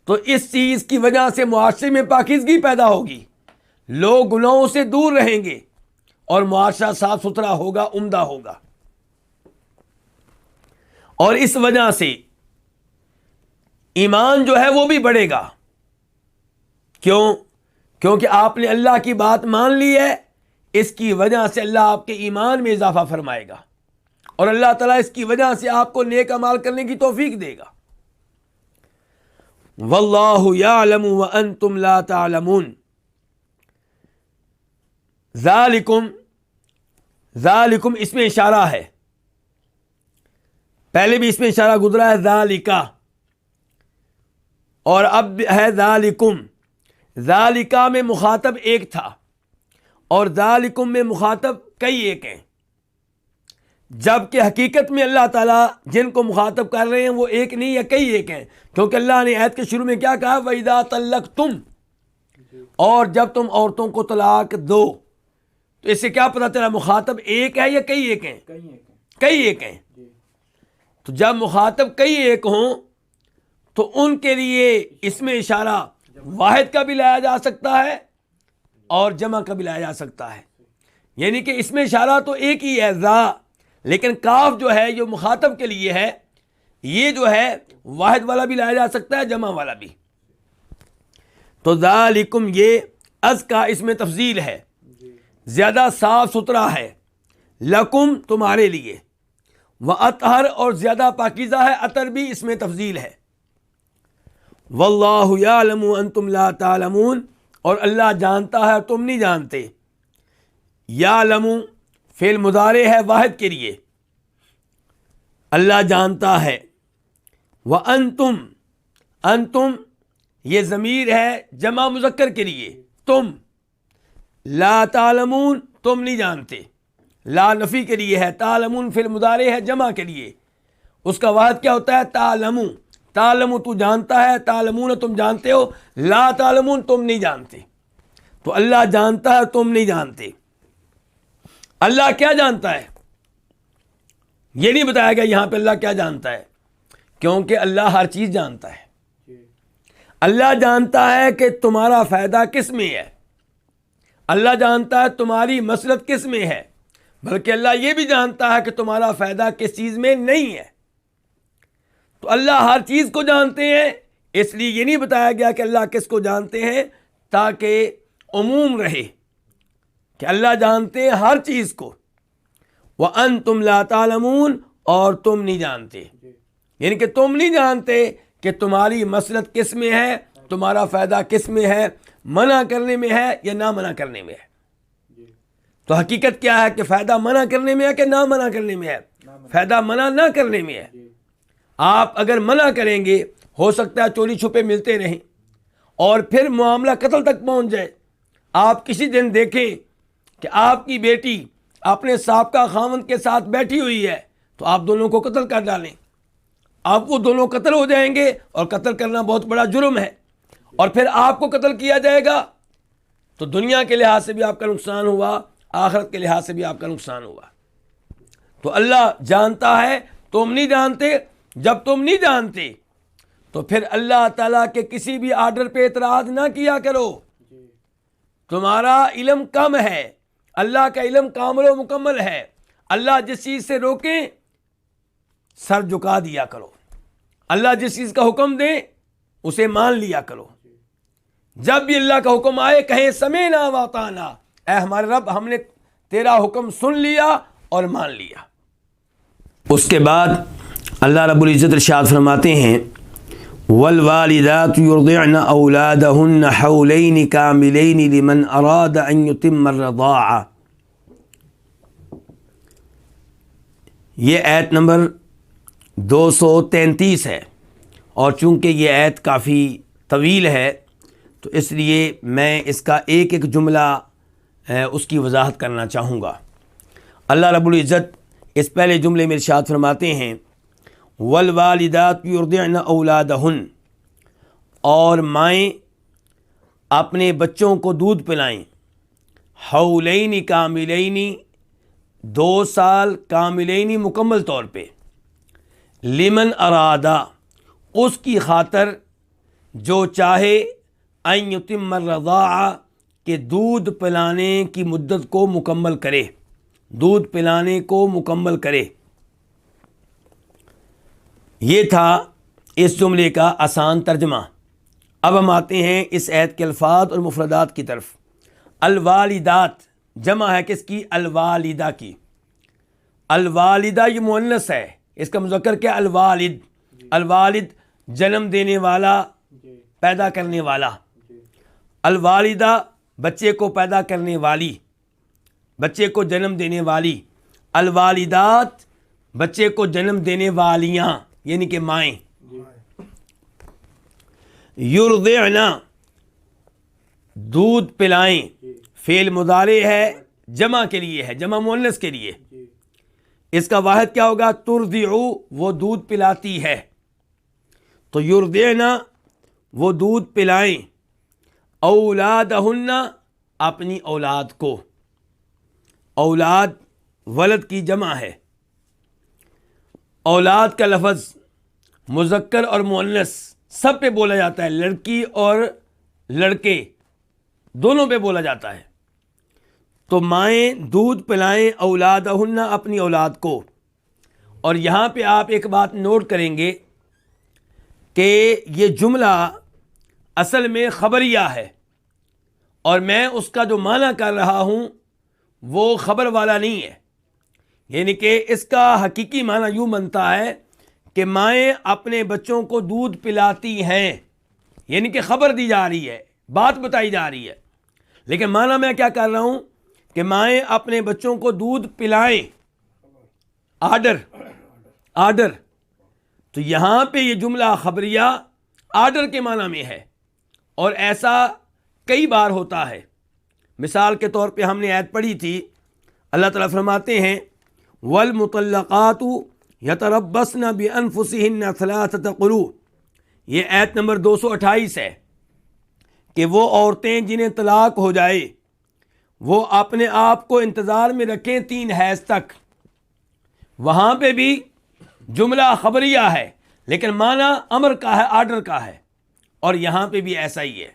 تو اس چیز کی وجہ سے معاشرے میں پاکیزگی پیدا ہوگی, لوگ گناہوں سے دور رہیں گے اور معاشرہ صاف ستھرا ہوگا, عمدہ ہوگا. اور اس وجہ سے ایمان جو ہے وہ بھی بڑھے گا. کیوں؟ کیونکہ آپ نے اللہ کی بات مان لی ہے. اس کی وجہ سے اللہ آپ کے ایمان میں اضافہ فرمائے گا اور اللہ تعالیٰ اس کی وجہ سے آپ کو نیک اعمال کرنے کی توفیق دے گا. واللہ یعلم وانتم لا تعلمون. ذالکم اس میں اشارہ ہے. پہلے بھی اس میں اشارہ گزرا ہے ذالکا، اور اب ہے ذالکم. ذالکا میں مخاطب ایک تھا اور ذالکم میں مخاطب کئی ایک ہیں، جبکہ حقیقت میں اللہ تعالیٰ جن کو مخاطب کر رہے ہیں وہ ایک نہیں ہے، کئی ایک ہیں. کیونکہ اللہ نے آیت کے شروع میں کیا کہا؟ وَإِذَا طَلَّقْتُمْ، اور جب تم عورتوں کو طلاق دو. تو اس سے کیا پتہ چلا مخاطب ایک ہے یا کئی ایک ہیں؟ کئی ایک ہیں. تو جب مخاطب کئی ایک ہوں تو ان کے لیے اس میں اشارہ واحد کا بھی لایا جا سکتا ہے اور جمع کا بھی لایا جا سکتا ہے. یعنی کہ اس میں اشارہ تو ایک ہی ہے ذا، لیکن کاف جو ہے جو مخاطب کے لیے ہے یہ جو ہے واحد والا بھی لایا جا سکتا ہے، جمع والا بھی. تو ذالکم یہ از کا اس میں تفضیل ہے، زیادہ صاف ستھرا ہے. لکم تمہارے لیے، وَأَطْهَرُ اور زیادہ پاکیزہ ہے. اطہر بھی اس میں تفضیل ہے. واللہ یعلم وانتم لا تعلمون، اور اللہ جانتا ہے اور تم نہیں جانتے. یعلم فعل مضارع ہے واحد کے لیے، اللہ جانتا ہے. وانتم، انتم یہ ضمیر ہے جمع مذکر کے لیے، تم. لا تعلمون تم نہیں جانتے، لا نفی کے لیے ہے. تعلمون فعل مضارع ہے جمع کے لیے، اس کا واحد کیا ہوتا ہے؟ تعلمو. تعلمو تو جانتا ہے، تعلمون تم جانتے ہو، لا تعلمون تم نہیں جانتے. تو اللہ جانتا ہے تم نہیں جانتے. اللہ کیا جانتا ہے یہ نہیں بتایا گیا یہاں پہ اللہ کیا جانتا ہے، کیونکہ اللہ ہر چیز جانتا ہے. اللہ جانتا ہے کہ تمہارا فائدہ کس میں ہے، اللہ جانتا ہے تمہاری مصلحت کس میں ہے، بلکہ اللہ یہ بھی جانتا ہے کہ تمہارا فائدہ کس چیز میں نہیں ہے. تو اللہ ہر چیز کو جانتے ہیں، اس لیے یہ نہیں بتایا گیا کہ اللہ کس کو جانتے ہیں، تاکہ عموم رہے کہ اللہ جانتے ہیں ہر چیز کو. وَأَنْتُمْ لَا تَعْلَمُونَ اور تم نہیں جانتے، یعنی کہ تم نہیں جانتے کہ تمہاری مصلحت کس میں ہے، تمہارا فائدہ کس میں ہے، منع کرنے میں ہے یا نہ منع کرنے میں ہے. تو حقیقت کیا ہے کہ فائدہ منع کرنے میں ہے کہ نہ منع کرنے میں ہے؟ فائدہ منع نہ کرنے میں ہے. آپ اگر منع کریں گے ہو سکتا ہے چوری چھپے ملتے رہیں اور پھر معاملہ قتل تک پہنچ جائے. آپ کسی دن دیکھیں کہ آپ کی بیٹی اپنے سابقہ خاوند کے ساتھ بیٹھی ہوئی ہے تو آپ دونوں کو قتل کر ڈالیں، آپ وہ دونوں قتل ہو جائیں گے، اور قتل کرنا بہت بڑا جرم ہے. اور پھر آپ کو قتل کیا جائے گا تو دنیا کے لحاظ سے بھی آپ کا نقصان ہوا، آخرت کے لحاظ سے بھی آپ کا نقصان ہوا. تو اللہ جانتا ہے تم نہیں جانتے. جب تم نہیں جانتے تو پھر اللہ تعالیٰ کے کسی بھی آرڈر پہ اعتراض نہ کیا کرو. تمہارا علم کم ہے، اللہ کا علم کامل و مکمل ہے. اللہ جس چیز سے روکیں سر جھکا دیا کرو، اللہ جس چیز کا حکم دیں اسے مان لیا کرو. جب بھی اللہ کا حکم آئے کہیں سمعنا واطعنا، اے ہمارے رب ہم نے تیرا حکم سن لیا اور مان لیا. اس کے بعد اللہ رب العزت ارشاد فرماتے ہیں والوالدات يرضعن اولادهن حولين كاملين لمن اراد ان يتم الرضاعة. یہ آیت نمبر 233 ہے، اور چونکہ یہ آیت کافی طویل ہے تو اس لیے میں اس کا ایک ایک جملہ اس کی وضاحت کرنا چاہوں گا. اللہ رب العزت اس پہلے جملے میں ارشاد فرماتے ہیں والوالدات یرضعن اولادہن، اور مائیں اپنے بچوں کو دودھ پلائیں، حولین کاملین 2 سال کاملین مکمل طور پہ، لمن ارادہ اس کی خاطر جو چاہے، ان یتم الرضاعہ کہ دودھ پلانے کی مدت کو مکمل کرے، دودھ پلانے کو مکمل کرے. یہ تھا اس جملے کا آسان ترجمہ۔ اب ہم آتے ہیں اس آیت کے الفاظ اور مفردات کی طرف۔ الوالدات جمع ہے کس کی؟ الوالدہ کی۔ الوالدہ یہ مؤنث ہے، اس کا مذکر کیا؟ الوالد۔ الوالد جنم دینے والا، پیدا کرنے والا۔ الوالدہ بچے کو پیدا کرنے والی، بچے کو جنم دینے والی۔ الوالدات بچے کو جنم دینے والیاں یعنی کہ مائیں۔ یرضعنا دودھ پلائیں، فعل مضارع ہے، جمع کے لیے ہے، جمع مؤنث کے لیے۔ اس کا واحد کیا ہوگا؟ ترضع، وہ دودھ پلاتی ہے۔ تو یرضعنا وہ دودھ پلائیں، اولادہن اپنی اولاد کو۔ اولاد ولد کی جمع ہے۔ اولاد کا لفظ مذکر اور مؤنث سب پہ بولا جاتا ہے، لڑکی اور لڑکے دونوں پہ بولا جاتا ہے۔ تو مائیں دودھ پلائیں اولادہن اپنی اولاد کو۔ اور یہاں پہ آپ ایک بات نوٹ کریں گے کہ یہ جملہ اصل میں خبریہ ہے، اور میں اس کا جو معنی کر رہا ہوں وہ خبر والا نہیں ہے، یعنی کہ اس کا حقیقی معنی یوں بنتا ہے کہ مائیں اپنے بچوں کو دودھ پلاتی ہیں، یعنی کہ خبر دی جا رہی ہے، بات بتائی جا رہی ہے۔ لیکن معنی میں کیا کر رہا ہوں کہ مائیں اپنے بچوں کو دودھ پلائیں، آرڈر۔ تو یہاں پہ یہ جملہ خبریہ آرڈر کے معنی میں ہے، اور ایسا کئی بار ہوتا ہے۔ مثال کے طور پہ ہم نے آیت پڑھی تھی، اللہ تعالیٰ فرماتے ہیں والمطلقات یتربصن بانفسہن ثلاثۃ قروء، یہ آیت نمبر 228 ہے کہ وہ عورتیں جنہیں طلاق ہو جائے وہ اپنے آپ کو انتظار میں رکھیں 3 حیض تک۔ وہاں پہ بھی جملہ خبریہ ہے لیکن معنی امر کا ہے، آرڈر کا ہے، اور یہاں پہ بھی ایسا ہی ہے۔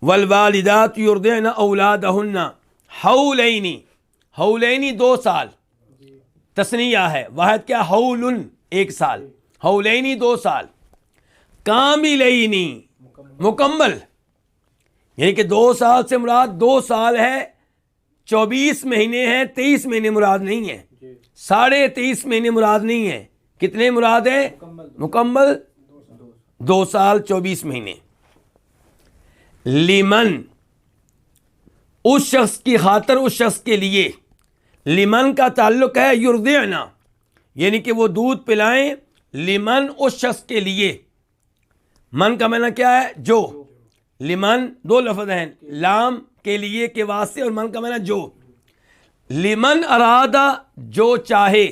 والوالدات یرضعن اولادہن حولین، حولین 2 سال، تثنیہ ہے، واحد کیا؟ حول 1 سال، حولین 2 سال، کاملین مکمل، یعنی کہ 2 سال سے مراد 2 سال ہے، 24 مہینے ہیں، 23 مہینے مراد نہیں ہے، 23.5 مہینے مراد نہیں ہے، کتنے مراد ہیں؟ مکمل 2 سال 24 مہینے۔ لمن اس شخص کی خاطر، اس شخص کے لیے۔ لمن کا تعلق ہے یرضعنا، یعنی کہ وہ دودھ پلائیں، لمن اس شخص کے لیے۔ من کا معنی کیا ہے؟ جو۔ لمن 2 لفظ ہیں، لام کے لیے کے واسطے، اور من کا معنی جو۔ لمن ارادہ جو چاہے،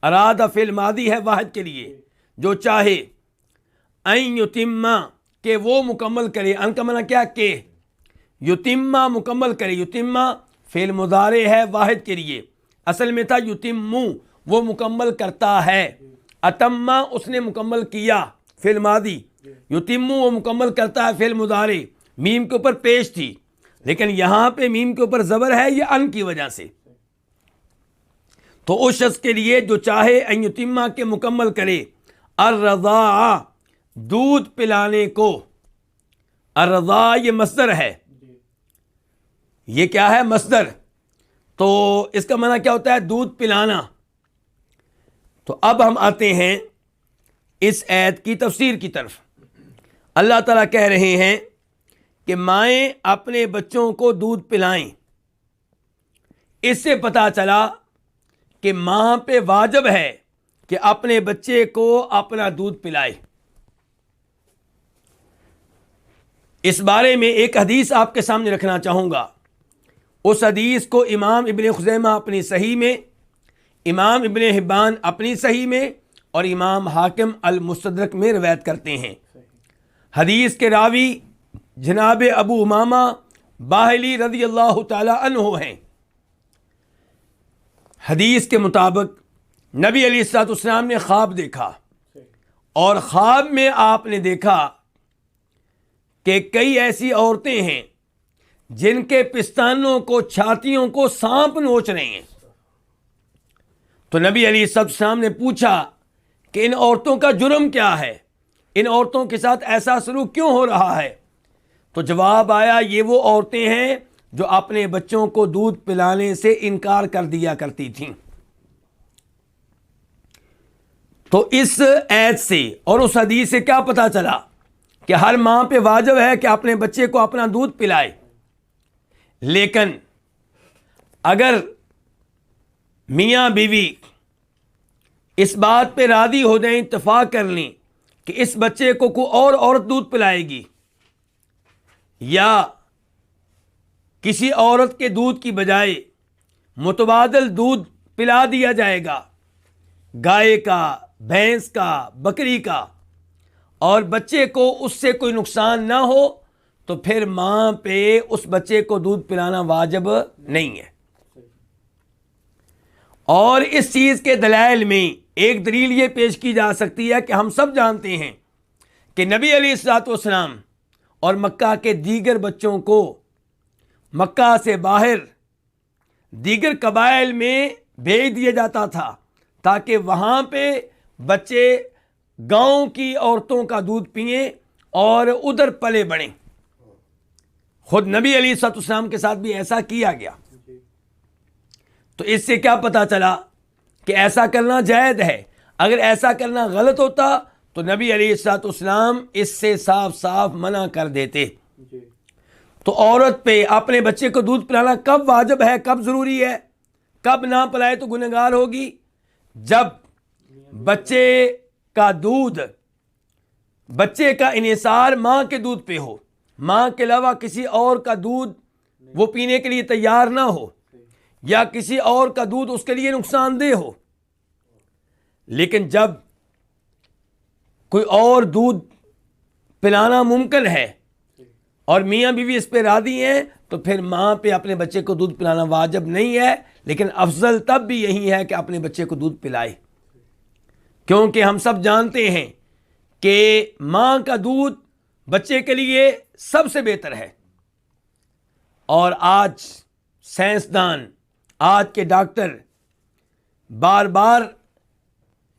ارادہ فعل ماضی ہے واحد کے لیے، جو چاہے، ان یتمہ کہ وہ مکمل کرے، ان کا معنی کیا؟ کہ یتمہ مکمل کرے، یتمہ فعل مضارع ہے واحد کے لیے، اصل میں تھا یتمو وہ مکمل کرتا ہے، اتمہ اس نے مکمل کیا فعل ماضی، یتمو وہ مکمل کرتا ہے فعل مضارع، میم کے اوپر پیش تھی، لیکن یہاں پہ میم کے اوپر زبر ہے یہ ان کی وجہ سے۔ تو اس شخص کے لیے جو چاہے ان یتمہ کے مکمل کرے، الرضاع دودھ پلانے کو۔ الرضاع یہ مصدر ہے، یہ کیا ہے؟ مصدر۔ تو اس کا معنی کیا ہوتا ہے؟ دودھ پلانا۔ تو اب ہم آتے ہیں اس آیت کی تفسیر کی طرف۔ اللہ تعالیٰ کہہ رہے ہیں کہ مائیں اپنے بچوں کو دودھ پلائیں۔ اس سے پتہ چلا کہ ماں پہ واجب ہے کہ اپنے بچے کو اپنا دودھ پلائے۔ اس بارے میں ایک حدیث آپ کے سامنے رکھنا چاہوں گا۔ اس حدیث کو امام ابن خزیمہ اپنی صحیح میں، امام ابن حبان اپنی صحیح میں، اور امام حاکم المستدرک میں روایت کرتے ہیں۔ حدیث کے راوی جناب ابو امامہ باہلی رضی اللہ تعالی عنہ ہیں۔ حدیث کے مطابق نبی علیہ الصلوۃ والسلام نے خواب دیکھا، اور خواب میں آپ نے دیکھا کہ کئی ایسی عورتیں ہیں جن کے پستانوں کو، چھاتیوں کو سانپ نوچ رہے ہیں۔ تو نبی علیہ السلام نے پوچھا کہ ان عورتوں کا جرم کیا ہے، ان عورتوں کے ساتھ ایسا سلوک کیوں ہو رہا ہے؟ تو جواب آیا، یہ وہ عورتیں ہیں جو اپنے بچوں کو دودھ پلانے سے انکار کر دیا کرتی تھیں۔ تو اس آیت سے اور اس حدیث سے کیا پتہ چلا کہ ہر ماں پہ واجب ہے کہ اپنے بچے کو اپنا دودھ پلائے، لیکن اگر میاں بیوی اس بات پہ راضی ہو جائیں، اتفاق کر لیں کہ اس بچے کو کوئی اور عورت دودھ پلائے گی یا کسی عورت کے دودھ کی بجائے متبادل دودھ پلا دیا جائے گا، گائے کا، بھینس کا، بکری کا، اور بچے کو اس سے کوئی نقصان نہ ہو، تو پھر ماں پہ اس بچے کو دودھ پلانا واجب نہیں ہے۔ اور اس چیز کے دلائل میں ایک دلیل یہ پیش کی جا سکتی ہے کہ ہم سب جانتے ہیں کہ نبی علیہ الصلوۃ والسلام اور مکہ کے دیگر بچوں کو مکہ سے باہر دیگر قبائل میں بھیج دیا جاتا تھا تاکہ وہاں پہ بچے گاؤں کی عورتوں کا دودھ پئیں اور ادھر پلے بڑھیں۔ خود نبی علیہ الصلوۃ والسلام کے ساتھ بھی ایسا کیا گیا۔ تو اس سے کیا پتا چلا کہ ایسا کرنا جائز ہے۔ اگر ایسا کرنا غلط ہوتا تو نبی علیہ الصلوۃ والسلام اس سے صاف صاف منع کر دیتے۔ تو عورت پہ اپنے بچے کو دودھ پلانا کب واجب ہے، کب ضروری ہے، کب نہ پلائے تو گنہگار ہوگی؟ جب بچے کا دودھ، بچے کا انحصار ماں کے دودھ پہ ہو، ماں کے علاوہ کسی اور کا دودھ وہ پینے کے لیے تیار نہ ہو، یا کسی اور کا دودھ اس کے لیے نقصان دہ ہو۔ لیکن جب کوئی اور دودھ پلانا ممکن ہے اور میاں بیوی اس پہ راضی ہیں، تو پھر ماں پہ اپنے بچے کو دودھ پلانا واجب نہیں ہے، لیکن افضل تب بھی یہی ہے کہ اپنے بچے کو دودھ پلائے، کیونکہ ہم سب جانتے ہیں کہ ماں کا دودھ بچے کے لیے سب سے بہتر ہے۔ اور آج سائنسدان، آج کے ڈاکٹر بار بار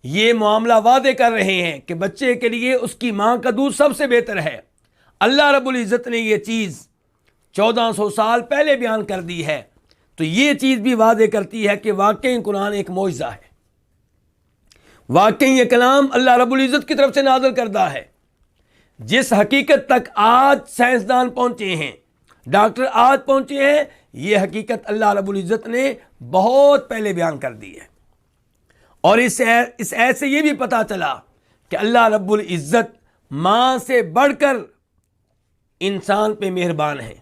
یہ معاملہ واضح کر رہے ہیں کہ بچے کے لیے اس کی ماں کا دودھ سب سے بہتر ہے۔ اللہ رب العزت نے یہ چیز 1400 سال پہلے بیان کر دی ہے، تو یہ چیز بھی واضح کرتی ہے کہ واقعی قرآن ایک معجزہ ہے، واقعی یہ کلام اللہ رب العزت کی طرف سے نازل کردہ ہے۔ جس حقیقت تک آج سائنسدان پہنچے ہیں، ڈاکٹر آج پہنچے ہیں، یہ حقیقت اللہ رب العزت نے بہت پہلے بیان کر دی ہے۔ اور اس آیت سے یہ بھی پتا چلا کہ اللہ رب العزت ماں سے بڑھ کر انسان پہ مہربان ہے،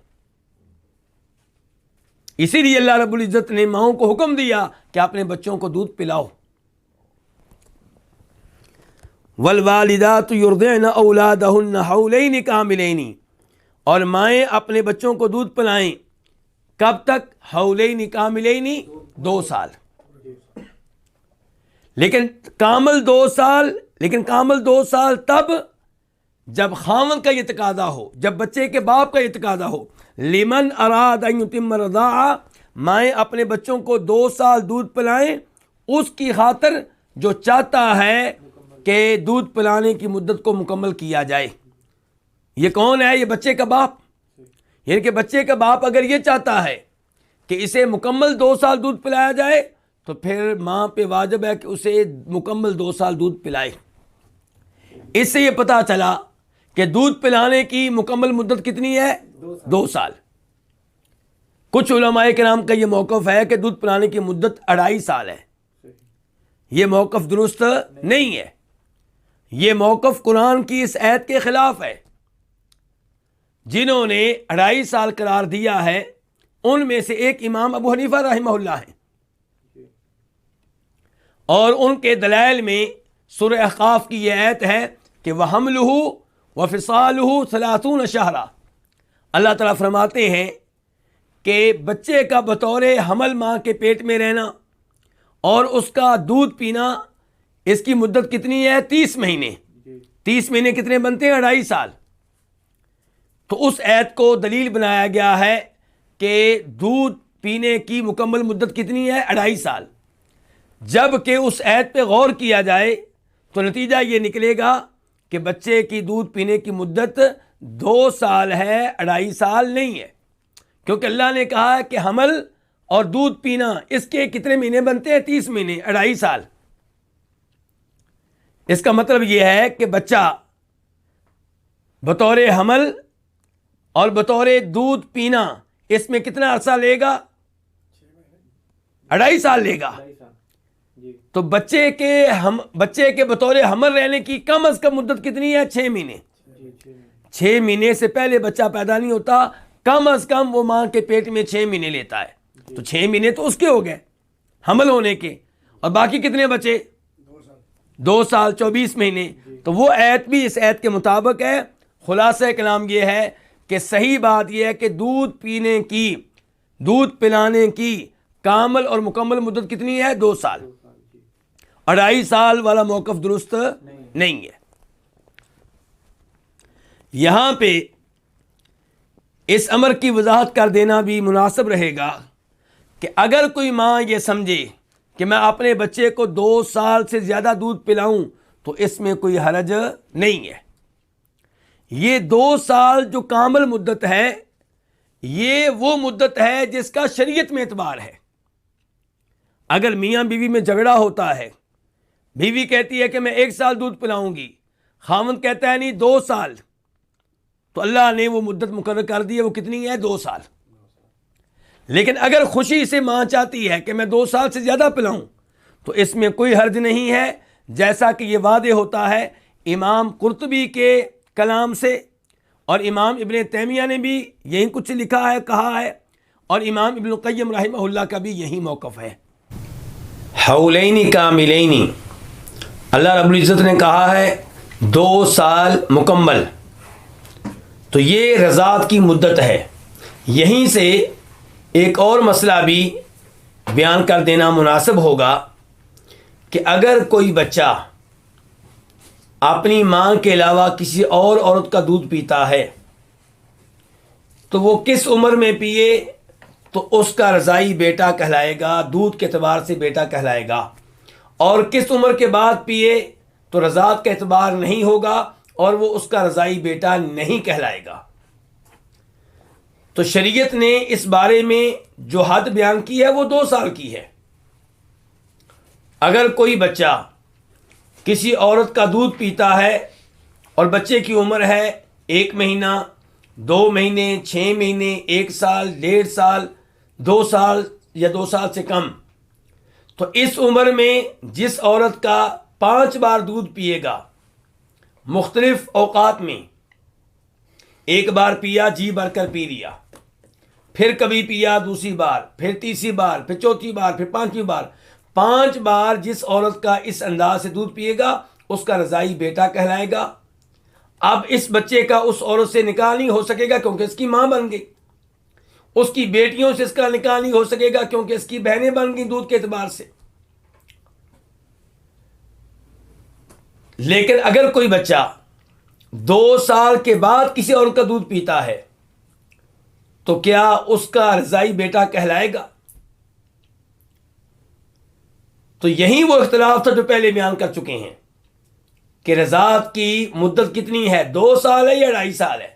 اسی لیے اللہ رب العزت نے ماؤں کو حکم دیا کہ اپنے بچوں کو دودھ پلاؤ۔ والوالدات یرضعن اولادہن حولین کاملین، اور مائیں اپنے بچوں کو دودھ پلائیں کب تک؟ حولین کاملین، 2 سال۔ لیکن کامل 2 سال تب جب خاوند کا یہ تقاضا ہو، جب بچے کے باپ کا یہ تقاضا ہو۔ لمن اراد ان یتم الرضاعہ، مائیں اپنے بچوں کو 2 سال دودھ پلائیں اس کی خاطر جو چاہتا ہے کہ دودھ پلانے کی مدت کو مکمل کیا جائے۔ یہ کون ہے؟ یہ بچے کا باپ، یعنی کہ بچے کا باپ اگر یہ چاہتا ہے کہ اسے مکمل 2 سال دودھ پلایا جائے تو پھر ماں پہ واجب ہے کہ اسے مکمل 2 سال دودھ پلائے۔ اس سے یہ پتا چلا کہ دودھ پلانے کی مکمل مدت کتنی ہے؟ 2 سال۔ کچھ علماء کرام کا یہ موقف ہے کہ دودھ پلانے کی مدت 2.5 سال ہے۔ یہ موقف درست نہیں ہے، یہ موقف قرآن کی اس آیت کے خلاف ہے۔ جنہوں نے 2.5 سال قرار دیا ہے ان میں سے ایک امام ابو حنیفہ رحمہ اللہ ہے، اور ان کے دلائل میں سورہ احقاف کی یہ آیت ہے کہ وَحَمْلُهُ وَفِصَالُهُ 30 شہرا۔ اللہ تعالیٰ فرماتے ہیں کہ بچے کا بطور حمل ماں کے پیٹ میں رہنا اور اس کا دودھ پینا، اس کی مدت کتنی ہے؟ 30 مہینے۔ 30 مہینے کتنے بنتے ہیں؟ 2.5 سال۔ تو اس آیت کو دلیل بنایا گیا ہے کہ دودھ پینے کی مکمل مدت کتنی ہے؟ 2.5 سال۔ جب کہ اس عید پہ غور کیا جائے تو نتیجہ یہ نکلے گا کہ بچے کی دودھ پینے کی مدت 2 سال ہے، 2.5 سال نہیں ہے، کیونکہ اللہ نے کہا ہے کہ حمل اور دودھ پینا اس کے کتنے مہینے بنتے ہیں؟ 30 مہینے، 2.5 سال۔ اس کا مطلب یہ ہے کہ بچہ بطور حمل اور بطور دودھ پینا اس میں کتنا عرصہ لے گا؟ 2.5 سال لے گا۔ تو بچے کے بطور حمل رہنے کی کم از کم مدت کتنی ہے؟ 6 مہینے۔ 6 مہینے سے پہلے بچہ پیدا نہیں ہوتا، کم از کم وہ ماں کے پیٹ میں 6 مہینے لیتا ہے۔ تو 6 مہینے تو اس کے ہو گئے حمل ہونے کے، اور باقی کتنے بچے؟ 2 سال 24 مہینے۔ تو وہ عید بھی اس عید کے مطابق ہے۔ خلاصہ کلام یہ ہے کہ صحیح بات یہ ہے کہ دودھ پلانے کی کامل اور مکمل مدت کتنی ہے؟ 2 سال۔ 2.5 سال والا موقف درست نہیں ہے۔ یہاں پہ اس امر کی وضاحت کر دینا بھی مناسب رہے گا کہ اگر کوئی ماں یہ سمجھے کہ میں اپنے بچے کو 2 سال سے زیادہ دودھ پلاؤں تو اس میں کوئی حرج نہیں ہے۔ یہ 2 سال جو کامل مدت ہے، یہ وہ مدت ہے جس کا شریعت میں اعتبار ہے۔ اگر میاں بیوی میں جھگڑا ہوتا ہے، بیوی کہتی ہے کہ میں 1 سال دودھ پلاؤں گی، خاوند کہتا ہے نہیں 2 سال، تو اللہ نے وہ مدت مقرر کر دی ہے، وہ کتنی ہے؟ 2 سال۔ لیکن اگر خوشی سے ماں چاہتی ہے کہ میں 2 سال سے زیادہ پلاؤں تو اس میں کوئی حرج نہیں ہے، جیسا کہ یہ واضح ہوتا ہے امام قرطبی کے کلام سے، اور امام ابن تیمیہ نے بھی یہی کچھ لکھا ہے، کہا ہے، اور امام ابن القیم رحمہ اللہ کا بھی یہی موقف ہے۔ حولین کاملین، اللہ رب العزت نے کہا ہے 2 سال مکمل، تو یہ رضاعت کی مدت ہے۔ یہیں سے ایک اور مسئلہ بھی بیان کر دینا مناسب ہوگا کہ اگر کوئی بچہ اپنی ماں کے علاوہ کسی اور عورت کا دودھ پیتا ہے تو وہ کس عمر میں پیے تو اس کا رضاعی بیٹا کہلائے گا، دودھ کے اعتبار سے بیٹا کہلائے گا، اور کس عمر کے بعد پیے تو رضاعت کا اعتبار نہیں ہوگا اور وہ اس کا رضاعی بیٹا نہیں کہلائے گا۔ تو شریعت نے اس بارے میں جو حد بیان کی ہے وہ 2 سال کی ہے۔ اگر کوئی بچہ کسی عورت کا دودھ پیتا ہے اور بچے کی عمر ہے 1 مہینہ، 2 مہینے، 6 مہینے، 1 سال، 1.5 سال، 2 سال یا 2 سال سے کم، تو اس عمر میں جس عورت کا 5 بار دودھ پیے گا مختلف اوقات میں، 1 بار پیا جی بھر کر پی لیا، پھر کبھی پیا دوسری بار، پھر تیسری بار، پھر چوتھی بار، پھر 5ویں بار، 5 بار جس عورت کا اس انداز سے دودھ پیے گا اس کا رضاعی بیٹا کہلائے گا۔ اب اس بچے کا اس عورت سے نکاح نہیں ہو سکے گا کیونکہ اس کی ماں بن گئی، اس کی بیٹیوں سے اس کا نکاح نہیں ہو سکے گا کیونکہ اس کی بہنیں بن گئی دودھ کے اعتبار سے۔ لیکن اگر کوئی بچہ 2 سال کے بعد کسی اور کا دودھ پیتا ہے تو کیا اس کا رضاعی بیٹا کہلائے گا؟ تو یہی وہ اختلاف تھا جو پہلے بیان کر چکے ہیں کہ رضاعت کی مدت کتنی ہے، 2 سال ہے یا 2.5 سال ہے۔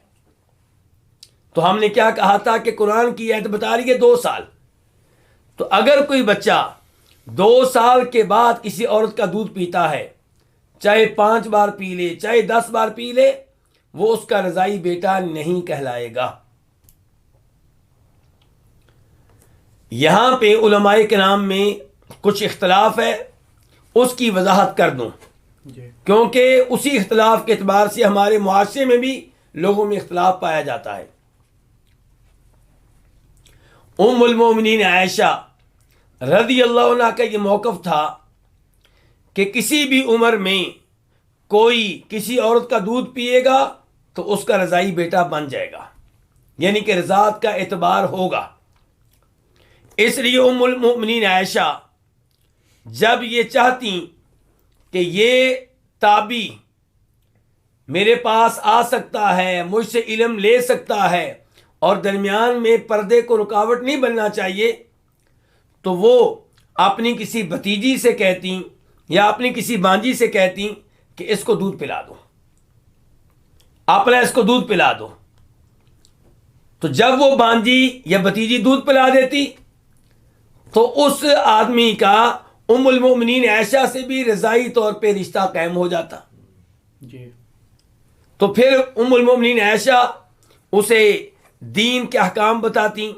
تو ہم نے کیا کہا تھا کہ قرآن کی آیت بتا رہی ہے 2 سال۔ تو اگر کوئی بچہ 2 سال کے بعد کسی عورت کا دودھ پیتا ہے، چاہے 5 بار پی لے چاہے 10 بار پی لے، وہ اس کا رضاعی بیٹا نہیں کہلائے گا۔ یہاں پہ علماء کرام میں کچھ اختلاف ہے، اس کی وضاحت کر دوں کیونکہ اسی اختلاف کے اعتبار سے ہمارے معاشرے میں بھی لوگوں میں اختلاف پایا جاتا ہے۔ ام المومنین عائشہ رضی اللہ عنہ کا یہ موقف تھا کہ کسی بھی عمر میں کوئی کسی عورت کا دودھ پیے گا تو اس کا رضاعی بیٹا بن جائے گا، یعنی کہ رضاعت کا اعتبار ہوگا۔ اس لیے ام المؤمنین عائشہ جب یہ چاہتی کہ یہ تابی میرے پاس آ سکتا ہے، مجھ سے علم لے سکتا ہے اور درمیان میں پردے کو رکاوٹ نہیں بننا چاہیے، تو وہ اپنی کسی بھتیجی سے کہتی یا اپنی کسی بانجی سے کہتی کہ اس کو دودھ پلا دو، اپنا اس کو دودھ پلا دو، تو جب وہ بانجی یا بھتیجی دودھ پلا دیتی تو اس آدمی کا ام المؤمنین عائشہ سے بھی رضائی طور پہ رشتہ قائم ہو جاتا. جی تو پھر ام المؤمنین عائشہ اسے دین کے احکام بتاتی،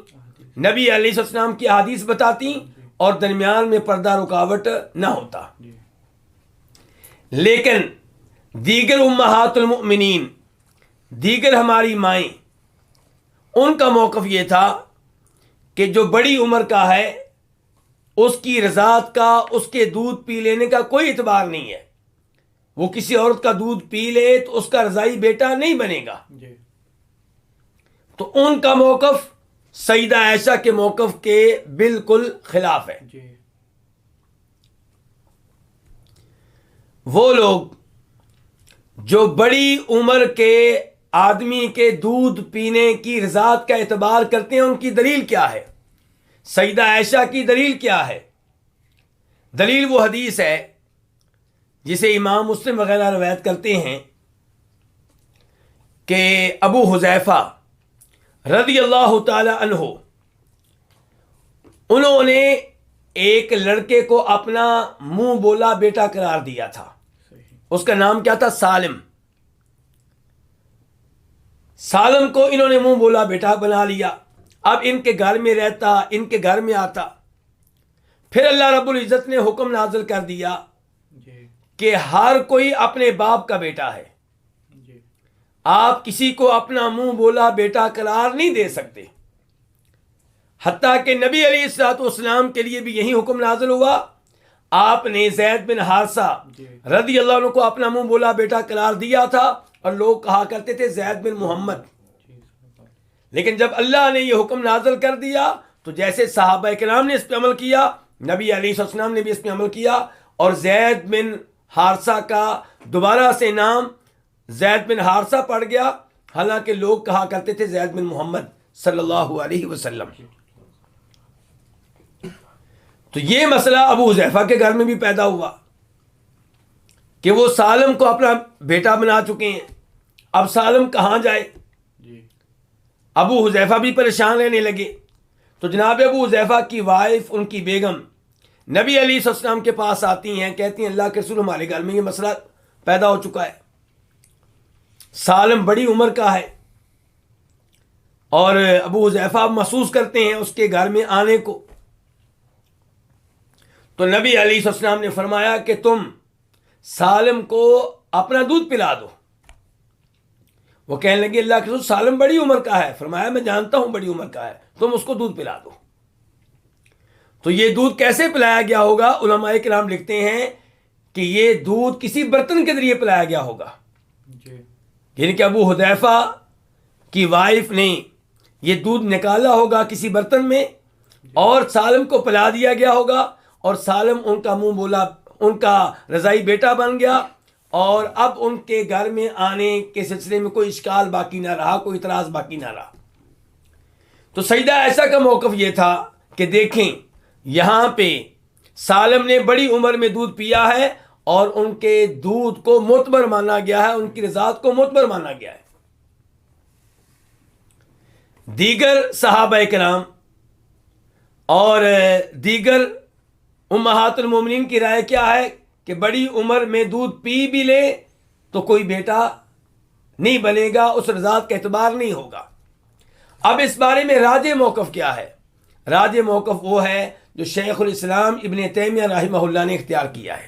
نبی علیہ السلام کی احادیث بتاتی، اور درمیان میں پردہ رکاوٹ نہ ہوتا. جی لیکن دیگر امہات المؤمنین، دیگر ہماری مائیں، ان کا موقف یہ تھا کہ جو بڑی عمر کا ہے اس کی رضاعت کا، اس کے دودھ پی لینے کا کوئی اعتبار نہیں ہے. وہ کسی عورت کا دودھ پی لے تو اس کا رضائی بیٹا نہیں بنے گا. جی تو ان کا موقف سیدہ عائشہ کے موقف کے بالکل خلاف ہے. جی وہ لوگ جو بڑی عمر کے آدمی کے دودھ پینے کی رضاعت کا اعتبار کرتے ہیں، ان کی دلیل کیا ہے؟ سیدہ عائشہ کی دلیل کیا ہے؟ دلیل وہ حدیث ہے جسے امام مسلم وغیرہ روایت کرتے ہیں کہ ابو حذیفہ رضی اللہ تعالی عنہ انہوں نے ایک لڑکے کو اپنا منہ بولا بیٹا قرار دیا تھا. صحیح. اس کا نام کیا تھا؟ سالم. سالم کو انہوں نے منہ بولا بیٹا بنا لیا. اب ان کے گھر میں رہتا، ان کے گھر میں آتا. پھر اللہ رب العزت نے حکم نازل کر دیا جی کہ ہر کوئی اپنے باپ کا بیٹا ہے، جی آپ کسی کو اپنا منہ بولا بیٹا قرار نہیں دے سکتے. حتیٰ کہ نبی علیہ الصلوۃ والسلام کے لیے بھی یہی حکم نازل ہوا. آپ نے زید بن حارثہ جی رضی اللہ عنہ کو اپنا منہ بولا بیٹا قرار دیا تھا، اور لوگ کہا کرتے تھے زید بن محمد. جی لیکن جب اللہ نے یہ حکم نازل کر دیا تو جیسے صحابہ کرام نے اس پہ عمل کیا، نبی علیہ السلام نے بھی اس پہ عمل کیا، اور زید بن حارثہ کا دوبارہ سے نام زید بن حارثہ پڑ گیا، حالانکہ لوگ کہا کرتے تھے زید بن محمد صلی اللہ علیہ وسلم. تو یہ مسئلہ ابو حذیفہ کے گھر میں بھی پیدا ہوا کہ وہ سالم کو اپنا بیٹا بنا چکے ہیں. اب سالم کہاں جائے؟ جی ابو حذیفہ بھی پریشان رہنے لگے. تو جناب ابو حذیفہ کی وائف، ان کی بیگم نبی علیہ السلام کے پاس آتی ہیں، کہتی ہیں اللہ کے رسول ہمارے گھر میں یہ مسئلہ پیدا ہو چکا ہے، سالم بڑی عمر کا ہے، اور ابو حذیفہ محسوس کرتے ہیں اس کے گھر میں آنے کو. تو نبی علیہ السلام نے فرمایا کہ تم سالم کو اپنا دودھ پلا دو. وہ کہنے لگے اللہ کے رسول سالم بڑی عمر کا ہے. فرمایا میں جانتا ہوں بڑی عمر کا ہے، تم اس کو دودھ پلا دو. تو یہ دودھ کیسے پلایا گیا ہوگا؟ علماء کرام لکھتے ہیں کہ یہ دودھ کسی برتن کے ذریعے پلایا گیا ہوگا. جی یعنی کہ ابو حذیفہ کی وائف نے یہ دودھ نکالا ہوگا کسی برتن میں، اور سالم کو پلا دیا گیا ہوگا، اور سالم ان کا منہ بولا، ان کا رضائی بیٹا بن گیا، اور اب ان کے گھر میں آنے کے سلسلے میں کوئی اشکال باقی نہ رہا، کوئی اعتراض باقی نہ رہا. تو سیدہ عائشہ کا موقف یہ تھا کہ دیکھیں یہاں پہ سالم نے بڑی عمر میں دودھ پیا ہے، اور ان کے دودھ کو معتبر مانا گیا ہے، ان کی رضاعت کو معتبر مانا گیا ہے. دیگر صحابہ کرام اور دیگر امہات المومنین کی رائے کیا ہے کہ بڑی عمر میں دودھ پی بھی لے تو کوئی بیٹا نہیں بنے گا، اس رضاعت کا اعتبار نہیں ہوگا. اب اس بارے میں راجح موقف کیا ہے؟ راجح موقف وہ ہے جو شیخ الاسلام ابن تیمیہ رحمہ اللہ نے اختیار کیا ہے.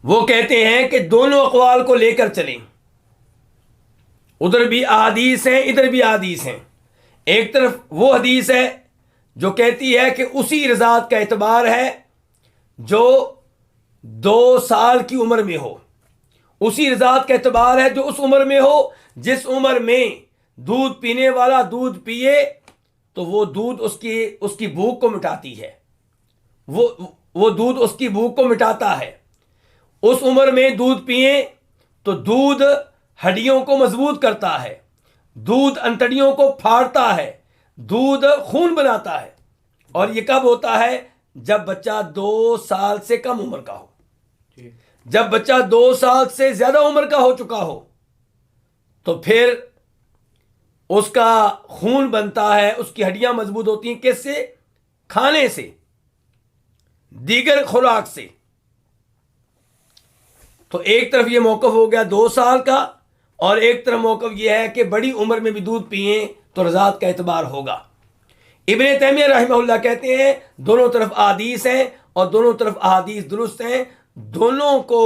وہ کہتے ہیں کہ دونوں اقوال کو لے کر چلیں، ادھر بھی احادیث ہیں، ادھر بھی احادیث ہیں. ایک طرف وہ حدیث ہے جو کہتی ہے کہ اسی رضاعت کا اعتبار ہے جو 2 سال کی عمر میں ہو، اسی رضاعت کا اعتبار ہے جو اس عمر میں ہو جس عمر میں دودھ پینے والا دودھ پیے تو وہ دودھ اس کی بھوک کو مٹاتی ہے، وہ دودھ اس کی بھوک کو مٹاتا ہے. اس عمر میں دودھ پئیں تو دودھ ہڈیوں کو مضبوط کرتا ہے، دودھ انتڑیوں کو پھاڑتا ہے، دودھ خون بناتا ہے. اور یہ کب ہوتا ہے؟ جب بچہ 2 سال سے کم عمر کا ہو. جی جب بچہ 2 سال سے زیادہ عمر کا ہو چکا ہو تو پھر اس کا خون بنتا ہے، اس کی ہڈیاں مضبوط ہوتی ہیں. کس سے؟ کھانے سے، دیگر خوراک سے. تو ایک طرف یہ موقف ہو گیا 2 سال کا، اور ایک طرف موقف یہ ہے کہ بڑی عمر میں بھی دودھ پئیں تو رضاعت کا اعتبار ہوگا. ابن تیمیہ رحمہ اللہ کہتے ہیں دونوں طرف احادیث ہیں اور دونوں طرف احادیث درست ہیں. دونوں کو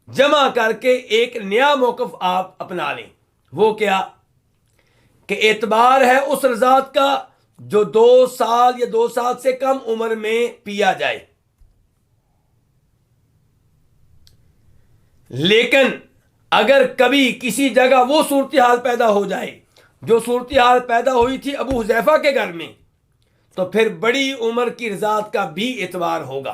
جمع کر کے ایک نیا موقف آپ اپنا لیں. وہ کیا؟ کہ اعتبار ہے اس رضاعت کا جو 2 سال یا 2 سال سے کم عمر میں پیا جائے. لیکن اگر کبھی کسی جگہ وہ صورتحال پیدا ہو جائے جو صورتحال پیدا ہوئی تھی ابو حذیفہ کے گھر میں، تو پھر بڑی عمر کی رضاعت کا بھی اعتبار ہوگا.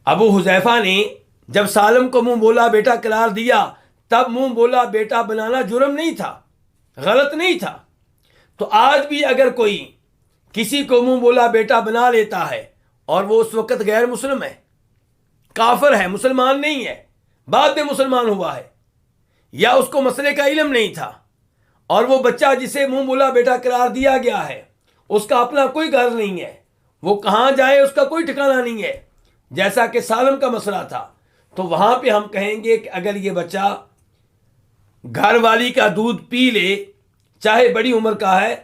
ابو حذیفہ نے جب سالم کو منہ بولا بیٹا قرار دیا، تب منہ بولا بیٹا بنانا جرم نہیں تھا، غلط نہیں تھا. تو آج بھی اگر کوئی کسی کو منہ بولا بیٹا بنا لیتا ہے اور وہ اس وقت غیر مسلم ہے، کافر ہے، مسلمان نہیں ہے، بعد میں مسلمان ہوا ہے، یا اس کو مسئلے کا علم نہیں تھا، اور وہ بچہ جسے منہ بولا بیٹا قرار دیا گیا ہے اس کا اپنا کوئی گھر نہیں ہے، وہ کہاں جائے اس کا کوئی ٹھکانہ نہیں ہے، جیسا کہ سالم کا مسئلہ تھا، تو وہاں پہ ہم کہیں گے کہ اگر یہ بچہ گھر والی کا دودھ پی لے چاہے بڑی عمر کا ہے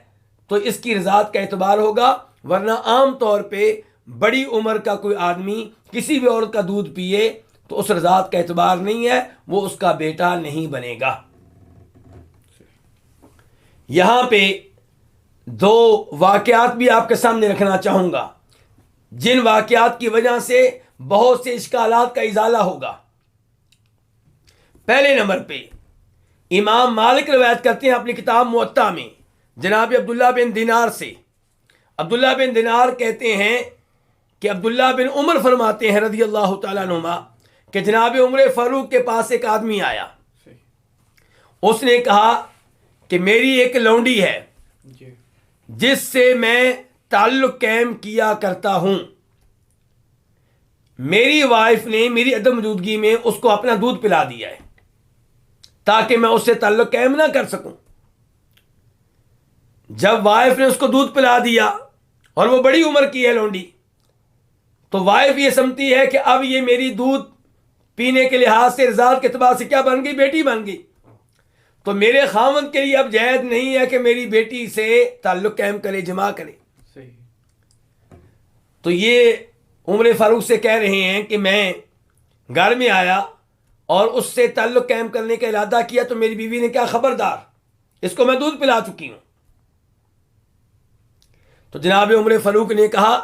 تو اس کی رضاعت کا اعتبار ہوگا. ورنہ عام طور پہ بڑی عمر کا کوئی آدمی کسی بھی عورت کا دودھ پیے تو اس رضاعت کا اعتبار نہیں ہے، وہ اس کا بیٹا نہیں بنے گا. یہاں پہ 2 واقعات بھی آپ کے سامنے رکھنا چاہوں گا جن واقعات کی وجہ سے بہت سے اشکالات کا ازالہ ہوگا. پہلے نمبر پہ امام مالک روایت کرتے ہیں اپنی کتاب موطا میں جناب عبداللہ بن دینار سے. عبداللہ بن دینار کہتے ہیں کہ عبداللہ بن عمر فرماتے ہیں رضی اللہ تعالیٰ عنہما کہ جناب عمر فاروق کے پاس ایک آدمی آیا. اس نے کہا کہ میری ایک لونڈی ہے جی جس سے میں تعلق قائم کیا کرتا ہوں. میری وائف نے میری عدم موجودگی میں اس کو اپنا دودھ پلا دیا ہے تاکہ میں اس سے تعلق قائم نہ کر سکوں. جب وائف نے اس کو دودھ پلا دیا اور وہ بڑی عمر کی ہے لونڈی، تو وائف یہ سمجھتی ہے کہ اب یہ میری دودھ پینے کے لحاظ سے رضاعت کے اعتبار سے کیا بن گئی؟ بیٹی بن گئی. تو میرے خاوند کے لیے اب جائز نہیں ہے کہ میری بیٹی سے تعلق قائم کرے، جمع کرے. صحیح. تو یہ عمر فاروق سے کہہ رہے ہیں کہ میں گھر میں آیا اور اس سے تعلق قائم کرنے کا ارادہ کیا تو میری بیوی نے کہا خبردار، اس کو میں دودھ پلا چکی ہوں. تو جناب عمر فاروق نے کہا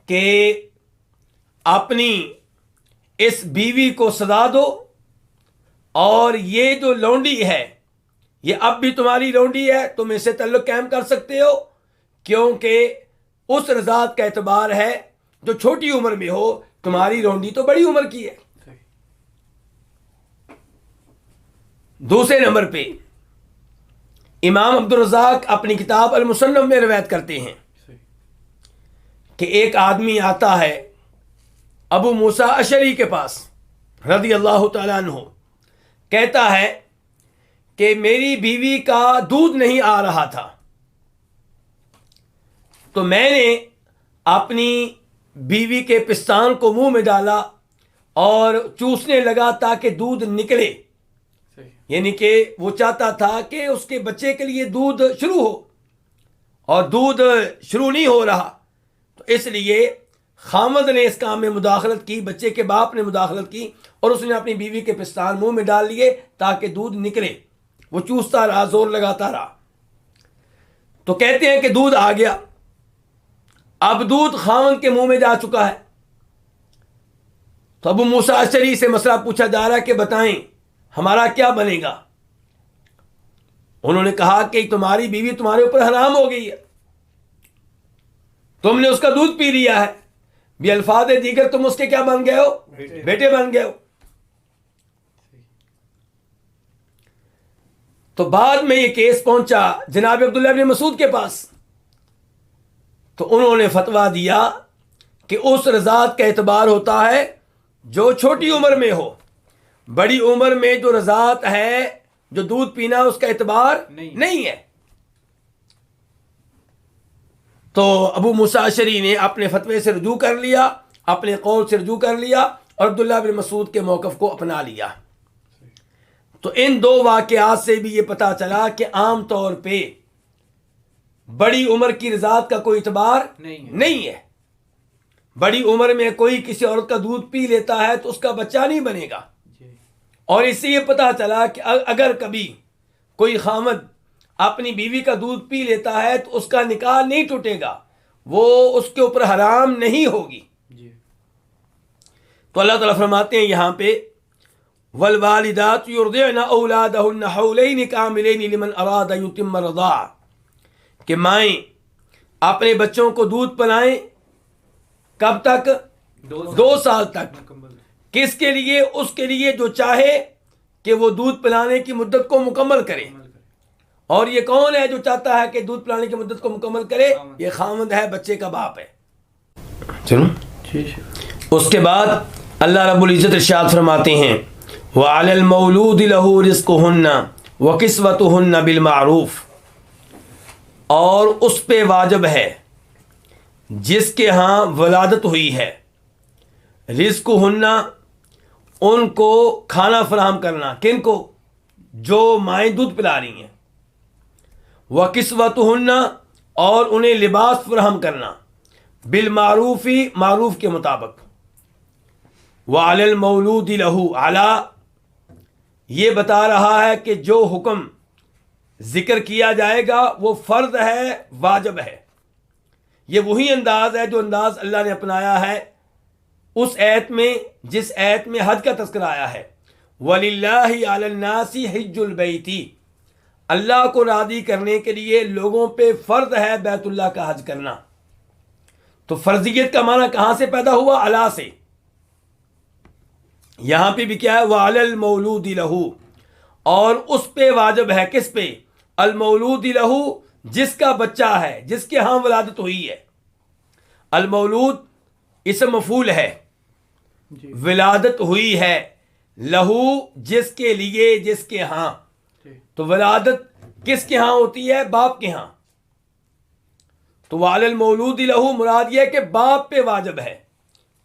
کہ اپنی اس بیوی کو سزا دو، اور یہ جو لونڈی ہے یہ اب بھی تمہاری لونڈی ہے، تم اس سے تعلق قائم کر سکتے ہو، کیونکہ اس رضاعت کا اعتبار ہے جو چھوٹی عمر میں ہو. تمہاری لونڈی تو بڑی عمر کی ہے. صحیح. دوسرے نمبر پہ امام عبدالرزاق اپنی کتاب المصنف میں روایت کرتے ہیں صحیح. کہ ایک آدمی آتا ہے ابو موسیٰ اشعری کے پاس رضی اللہ تعالیٰ عنہ، کہتا ہے کہ میری بیوی کا دودھ نہیں آ رہا تھا تو میں نے اپنی بیوی کے پستان کو منہ میں ڈالا اور چوسنے لگا تاکہ دودھ نکلے. صحیح. یعنی کہ وہ چاہتا تھا کہ اس کے بچے کے لیے دودھ شروع ہو، اور دودھ شروع نہیں ہو رہا، تو اس لیے خامد نے اس کام میں مداخلت کی، بچے کے باپ نے مداخلت کی، اور اس نے اپنی بیوی کے پستان منہ میں ڈال لیے تاکہ دودھ نکلے. وہ چوستا رہا، زور لگاتا رہا، تو کہتے ہیں کہ دودھ آ گیا. اب دودھ خامد کے منہ میں جا چکا ہے. تو ابو موسیٰ اشعری سے مسئلہ پوچھا جا رہا ہے کہ بتائیں ہمارا کیا بنے گا؟ انہوں نے کہا کہ تمہاری بیوی تمہارے اوپر حرام ہو گئی ہے، تم نے اس کا دودھ پی لیا ہے، بھی الفاظ دیگر تم اس کے کیا بن گئے ہو؟ بیٹے بن گئے ہو. تو بعد میں یہ کیس پہنچا جناب عبداللہ بن مسعود کے پاس تو انہوں نے فتویٰ دیا کہ اس رضاعت کا اعتبار ہوتا ہے جو چھوٹی عمر میں ہو، بڑی عمر میں جو رضاعت ہے، جو دودھ پینا، اس کا اعتبار نہیں ہے۔ تو ابو موسیٰ اشعری نے اپنے فتوے سے رجوع کر لیا، اپنے قول سے رجوع کر لیا اور عبداللہ بن مسعود کے موقف کو اپنا لیا۔ تو ان دو واقعات سے بھی یہ پتہ چلا کہ عام طور پہ بڑی عمر کی رضاعت کا کوئی اعتبار نہیں ہے۔ بڑی عمر میں کوئی کسی عورت کا دودھ پی لیتا ہے تو اس کا بچہ نہیں بنے گا۔ اور اس سے یہ پتہ چلا کہ اگر کبھی کوئی خامد اپنی بیوی کا دودھ پی لیتا ہے تو اس کا نکاح نہیں ٹوٹے گا، وہ اس کے اوپر حرام نہیں ہوگی۔ تو اللہ تعالیٰ فرماتے ہیں یہاں پہ والوالدات یرضعن اولادہن حولین کاملین لمن اراد ان یتم الرضاعہ، کہ مائیں اپنے بچوں کو دودھ پلائیں کب تک؟ 2 سال تک۔ کس کے لیے؟ اس کے لیے جو چاہے کہ وہ دودھ پلانے کی مدت کو مکمل کرے۔ اور یہ کون ہے جو چاہتا ہے کہ دودھ پلانے کی مدت کو مکمل کرے؟ یہ خاوند ہے، بچے کا باپ ہے۔ چلو اس کے بعد اللہ رب العزت ارشاد فرماتے ہیں وَعَلَى الْمَوْلُودِ لَهُ رِزْقُهُنَّ وَكِسْوَتُهُنَّ بِالْمَعْرُوفِ، اور اس پہ واجب ہے جس کے ہاں ولادت ہوئی ہے، رزقُهُنَّ ان کو کھانا فراہم کرنا، کن کو؟ جو مائیں دودھ پلا رہی ہیں، وَكِسْوَتُهُنَّ اور انہیں لباس فراہم کرنا، بالمعروفی معروف کے مطابق۔ وَعَلَى الْمَوْلُودِ لَهُ، علی یہ بتا رہا ہے کہ جو حکم ذکر کیا جائے گا وہ فرض ہے، واجب ہے۔ یہ وہی انداز ہے جو انداز اللہ نے اپنایا ہے اس ایت میں جس ایت میں حج کا تذکرہ آیا ہے، وَلِلَّهِ عَلَى النَّاسِ حِجُّ الْبَيْتِ، اللہ کو راضی کرنے کے لیے لوگوں پہ فرض ہے بیت اللہ کا حج کرنا۔ تو فرضیت کا معنی کہاں سے پیدا ہوا؟ علی سے۔ یہاں پہ بھی کیا ہے؟ وَعَلَى الْمَوْلُودِ لَهُ، اور اس پہ واجب ہے، کس پہ؟ المولود لہو، جس کا بچہ ہے، جس کے ہاں ولادت ہوئی ہے۔ المولود اسم مفعول ہے، ولادت ہوئی ہے، لہو جس کے لیے، جس کے ہاں۔ تو ولادت کس کے ہاں ہوتی ہے؟ باپ کے ہاں۔ تو وَعَلَى الْمَوْلُودِ لَهُ مراد یہ ہے کہ باپ پہ واجب ہے،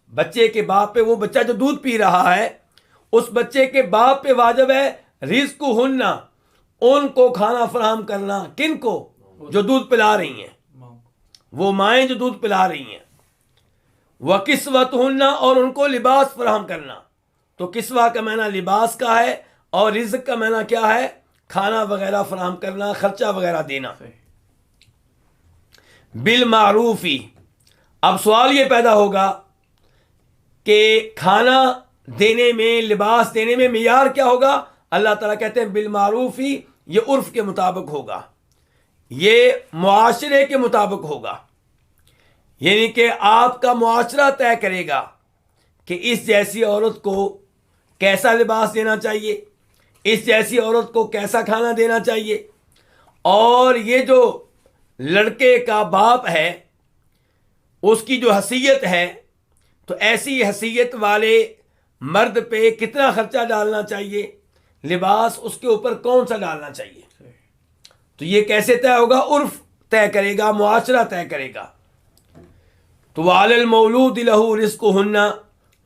بچے کے باپ پہ، وہ بچہ جو دودھ پی رہا ہے اس بچے کے باپ پہ واجب ہے رزقُہن، ان کو کھانا فراہم کرنا، کن کو؟ جو دودھ پلا رہی ہیں، وہ مائیں جو دودھ پلا رہی ہیں۔ وَكِسْوَتُهُنَّ اور ان کو لباس فراہم کرنا۔ تو کسوہ کا معنی لباس کا ہے اور رزق کا معنی کیا ہے؟ کھانا وغیرہ فراہم کرنا، خرچہ وغیرہ دینا۔ بالمعروفی، اب سوال یہ پیدا ہوگا کہ کھانا دینے میں، لباس دینے میں معیار کیا ہوگا؟ اللہ تعالیٰ کہتے ہیں بالمعروفی، یہ عرف کے مطابق ہوگا، یہ معاشرے کے مطابق ہوگا، یعنی کہ آپ کا معاشرہ طے کرے گا کہ اس جیسی عورت کو کیسا لباس دینا چاہیے، اس جیسی عورت کو کیسا کھانا دینا چاہیے۔ اور یہ جو لڑکے کا باپ ہے اس کی جو حیثیت ہے، تو ایسی حیثیت والے مرد پہ کتنا خرچہ ڈالنا چاہیے، لباس اس کے اوپر کون سا ڈالنا چاہیے۔ تو یہ کیسے طے ہوگا؟ عرف طے کرے گا، معاشرہ طے کرے گا۔ تو وَعَلَى الْمَوْلُودِ لَهُ رِزْقُهُنَّ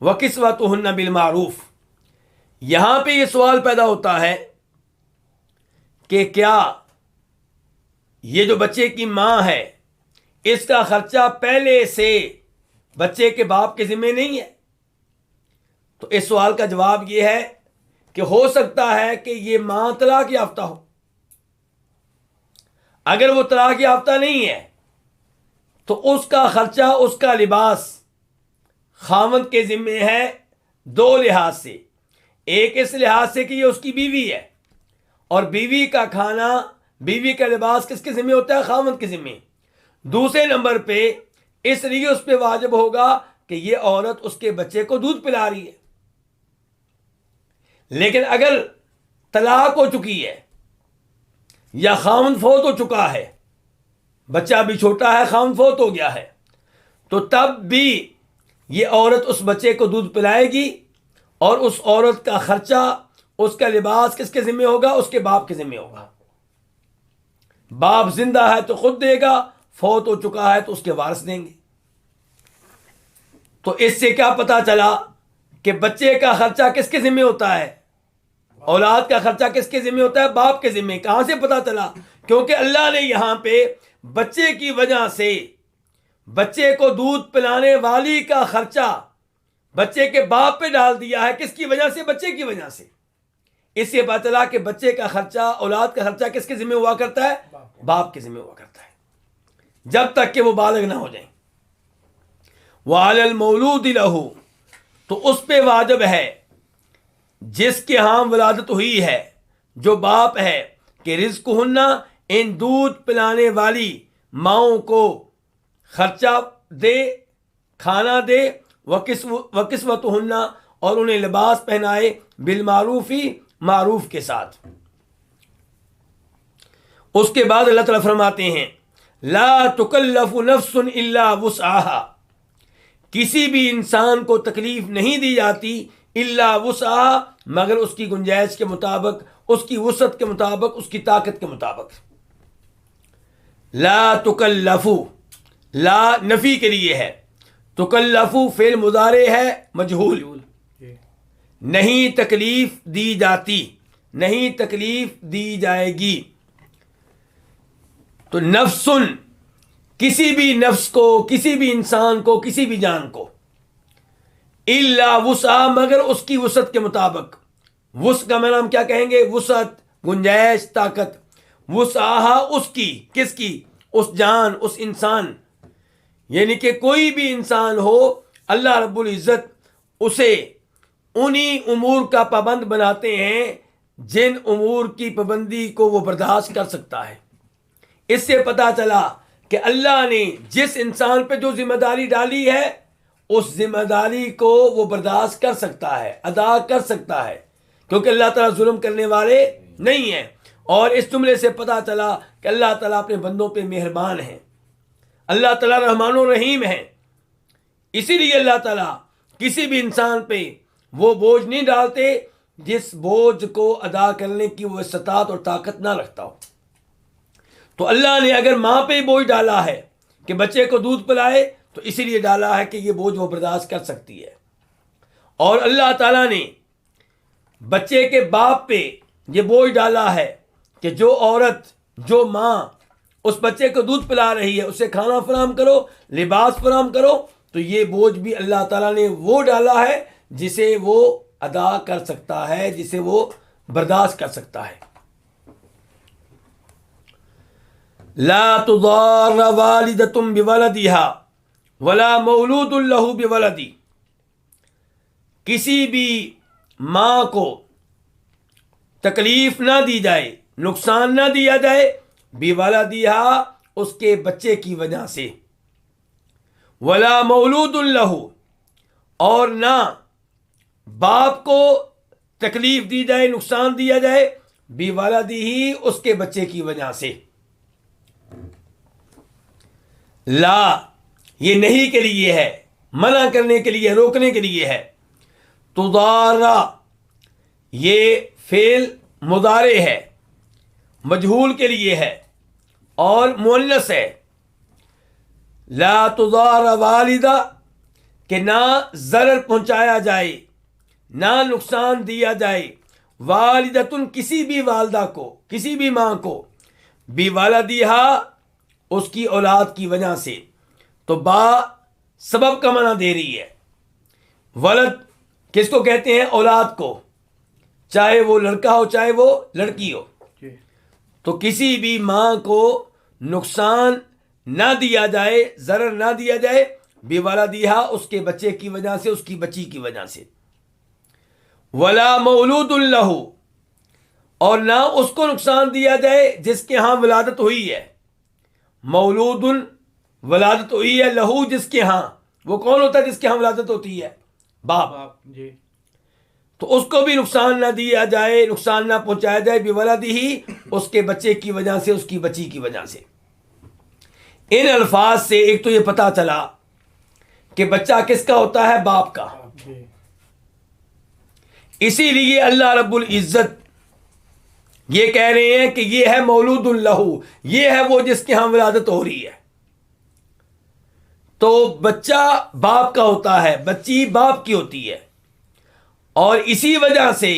وَكِسْوَتُهُنَّ بِالْمَعْرُوفِ، یہاں پہ یہ سوال پیدا ہوتا ہے کہ کیا یہ جو بچے کی ماں ہے اس کا خرچہ پہلے سے بچے کے باپ کے ذمہ نہیں ہے؟ تو اس سوال کا جواب یہ ہے کہ ہو سکتا ہے کہ یہ ماں طلاق یافتہ ہو۔ اگر وہ طلاق یافتہ نہیں ہے تو اس کا خرچہ، اس کا لباس خاوند کے ذمہ ہے 2 لحاظ سے۔ ایک اس لحاظ سے کہ یہ اس کی بیوی ہے، اور بیوی کا کھانا، بیوی کا لباس کس کے ذمہ ہوتا ہے؟ خاوند کے ذمہ۔ دوسرے نمبر پہ اس لیے اس پہ واجب ہوگا کہ یہ عورت اس کے بچے کو دودھ پلا رہی ہے۔ لیکن اگر طلاق ہو چکی ہے یا خاوند فوت ہو چکا ہے بچہ بھی چھوٹا ہے، خاوند فوت ہو گیا ہے، تو تب بھی یہ عورت اس بچے کو دودھ پلائے گی، اور اس عورت کا خرچہ، اس کا لباس کس کے ذمہ ہوگا؟ اس کے باپ کے ذمہ ہوگا۔ باپ زندہ ہے تو خود دے گا، فوت ہو چکا ہے تو اس کے وارث دیں گے۔ تو اس سے کیا پتا چلا کہ بچے کا خرچہ کس کے ذمہ ہوتا ہے؟ اولاد کا خرچہ کس کے ذمہ ہوتا ہے؟ باپ کے ذمہ۔ کہاں سے پتا چلا؟ کیونکہ اللہ نے یہاں پہ بچے کی وجہ سے بچے کو دودھ پلانے والی کا خرچہ بچے کے باپ پہ ڈال دیا ہے۔ کس کی وجہ سے؟ بچے کی وجہ سے۔ اس سے پتا چلا کہ بچے کا خرچہ، اولاد کا خرچہ کس کے ذمہ ہوا کرتا ہے؟ باپ کے ذمہ ہوا کرتا ہے، جب تک کہ وہ بالغ نہ ہو جائیں۔ وَعَلَى الْمَوْلُودِ لَهُ، تو اس پہ واجب ہے جس کے ہاں ولادت ہوئی ہے، جو باپ ہے، کہ رزق ہننا، ان دودھ پلانے والی ماؤں کو خرچہ دے، کھانا دے، وکسوت ہننا، اور انہیں لباس پہنائے، بالمعروفی، معروف کے ساتھ۔ اس کے بعد اللہ تعالیٰ فرماتے ہیں لا تکلف نفس الا وسعها، کسی بھی انسان کو تکلیف نہیں دی جاتی الا وسعها، مگر اس کی گنجائش کے مطابق، اس کی وسعت کے مطابق، اس کی طاقت کے مطابق۔ لا تکلف، لا نفی کے لیے ہے، تکلف فعل مضارع ہے مجہول، جی نہیں تکلیف دی جاتی، نہیں تکلیف دی جائے گی۔ تو نفسن، کسی بھی نفس کو، کسی بھی انسان کو، کسی بھی جان کو، الا وسع، مگر اس کی وسعت کے مطابق۔ وسع کا معنی ہم کیا کہیں گے؟ وسعت، گنجائش، طاقت۔ وسعہا، اس کی، کس کی؟ اس جان، اس انسان، یعنی کہ کوئی بھی انسان ہو، اللہ رب العزت اسے انہی امور کا پابند بناتے ہیں جن امور کی پابندی کو وہ برداشت کر سکتا ہے۔ اس سے پتا چلا کہ اللہ نے جس انسان پہ جو ذمہ داری ڈالی ہے، اس ذمہ داری کو وہ برداشت کر سکتا ہے، ادا کر سکتا ہے، کیونکہ اللہ تعالیٰ ظلم کرنے والے نہیں ہیں۔ اور اس جملے سے پتا چلا کہ اللہ تعالیٰ اپنے بندوں پہ مہربان ہیں، اللہ تعالیٰ رحمان و رحیم ہیں۔ اسی لیے اللہ تعالیٰ کسی بھی انسان پہ وہ بوجھ نہیں ڈالتے جس بوجھ کو ادا کرنے کی وہ استطاعت اور طاقت نہ رکھتا ہو۔ تو اللہ نے اگر ماں پہ بوجھ ڈالا ہے کہ بچے کو دودھ پلائے، تو اسی لیے ڈالا ہے کہ یہ بوجھ وہ برداشت کر سکتی ہے۔ اور اللہ تعالیٰ نے بچے کے باپ پہ یہ بوجھ ڈالا ہے کہ جو عورت، جو ماں اس بچے کو دودھ پلا رہی ہے، اسے کھانا فراہم کرو، لباس فراہم کرو، تو یہ بوجھ بھی اللہ تعالیٰ نے وہ ڈالا ہے جسے وہ ادا کر سکتا ہے، جسے وہ برداشت کر سکتا ہے۔ لا تضار والدۃ بولدها ولا مولود له بولدی، کسی بھی ماں کو تکلیف نہ دی جائے، نقصان نہ دیا جائے، بولدها، اس کے بچے کی وجہ سے، ولا مولود له، اور نہ باپ کو تکلیف دی جائے، نقصان دیا جائے، بولدہ، اس کے بچے کی وجہ سے۔ لا، یہ نہیں کے لیے ہے، منع کرنے کے لیے، روکنے کے لیے ہے۔ تضارا، یہ فعل مضارع ہے، مجہول کے لیے ہے اور مؤنث ہے۔ لا تضار والدہ، کہ نہ ضرر پہنچایا جائے، نہ نقصان دیا جائے، والدتن، کسی بھی والدہ کو، کسی بھی ماں کو، بولدہا، اس کی اولاد کی وجہ سے۔ تو با سبب کا معنی دے رہی ہے۔ ولد کس کو کہتے ہیں؟ اولاد کو، چاہے وہ لڑکا ہو چاہے وہ لڑکی ہو۔ جی تو کسی بھی ماں کو نقصان نہ دیا جائے، ضرر نہ دیا جائے، بولدہا، اس کے بچے کی وجہ سے، اس کی بچی کی وجہ سے۔ ولا مولود لہ، اور نہ اس کو نقصان دیا جائے جس کے ہاں ولادت ہوئی ہے۔ مولود، ولادت ہوئی ہے، لہو، جس کے ہاں۔ وہ کون ہوتا ہے جس کے ہاں ولادت ہوتی ہے؟ باپ۔ باپ جی تو اس کو بھی نقصان نہ دیا جائے، نقصان نہ پہنچایا جائے، بولدہ، اس کے بچے کی وجہ سے، اس کی بچی کی وجہ سے۔ ان الفاظ سے ایک تو یہ پتا چلا کہ بچہ کس کا ہوتا ہے؟ باپ کا. جی اسی لیے اللہ رب العزت یہ کہہ رہے ہیں کہ یہ ہے مولود اللہ، یہ ہے وہ جس کے ہاں ولادت ہو رہی ہے. تو بچہ باپ کا ہوتا ہے، بچی باپ کی ہوتی ہے. اور اسی وجہ سے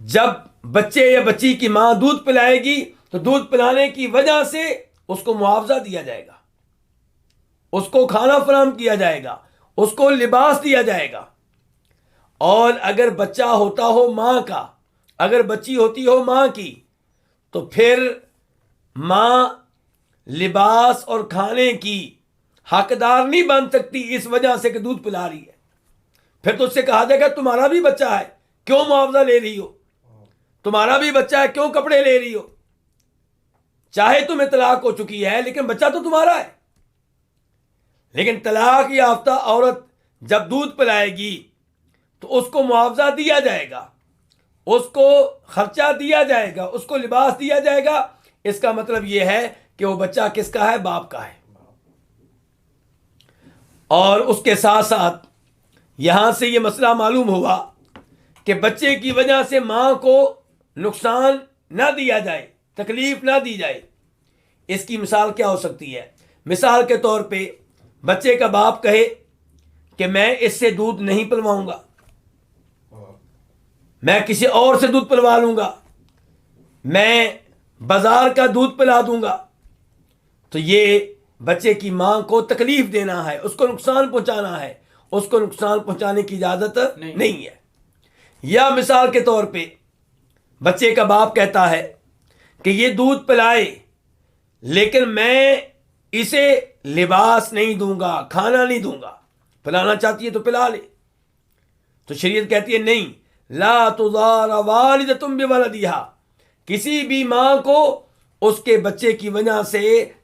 جب بچے یا بچی کی ماں دودھ پلائے گی تو دودھ پلانے کی وجہ سے اس کو معاوضہ دیا جائے گا، اس کو کھانا فراہم کیا جائے گا، اس کو لباس دیا جائے گا. اور اگر بچہ ہوتا ہو ماں کا، اگر بچی ہوتی ہو ماں کی، تو پھر ماں لباس اور کھانے کی حقدار نہیں بن سکتی اس وجہ سے کہ دودھ پلا رہی ہے. پھر تو اس سے کہا جائے گا تمہارا بھی بچہ ہے، کیوں معاوضہ لے رہی ہو؟ تمہارا بھی بچہ ہے، کیوں کپڑے لے رہی ہو؟ چاہے تمہیں طلاق ہو چکی ہے لیکن بچہ تو تمہارا ہے. لیکن طلاق یافتہ عورت جب دودھ پلائے گی تو اس کو معاوضہ دیا جائے گا، اس کو خرچہ دیا جائے گا، اس کو لباس دیا جائے گا. اس کا مطلب یہ ہے کہ وہ بچہ کس کا ہے؟ باپ کا ہے. اور اس کے ساتھ ساتھ یہاں سے یہ مسئلہ معلوم ہوا کہ بچے کی وجہ سے ماں کو نقصان نہ دیا جائے، تکلیف نہ دی جائے. اس کی مثال کیا ہو سکتی ہے؟ مثال کے طور پہ بچے کا باپ کہے کہ میں اس سے دودھ نہیں پلواؤں گا، میں کسی اور سے دودھ پلوا لوں گا، میں بازار کا دودھ پلا دوں گا. تو یہ بچے کی ماں کو تکلیف دینا ہے، اس کو نقصان پہنچانا ہے، اس کو نقصان پہنچانے کی اجازت نہیں ہے. یا مثال کے طور پہ بچے کا باپ کہتا ہے کہ یہ دودھ پلائے لیکن میں اسے لباس نہیں دوں گا، کھانا نہیں دوں گا. پلانا چاہتی ہے تو پلا لے. تو شریعت کہتی ہے نہیں، لا تضار والدۃ بولدہا، کسی بھی ماں کو اس کے بچے کی وجہ سے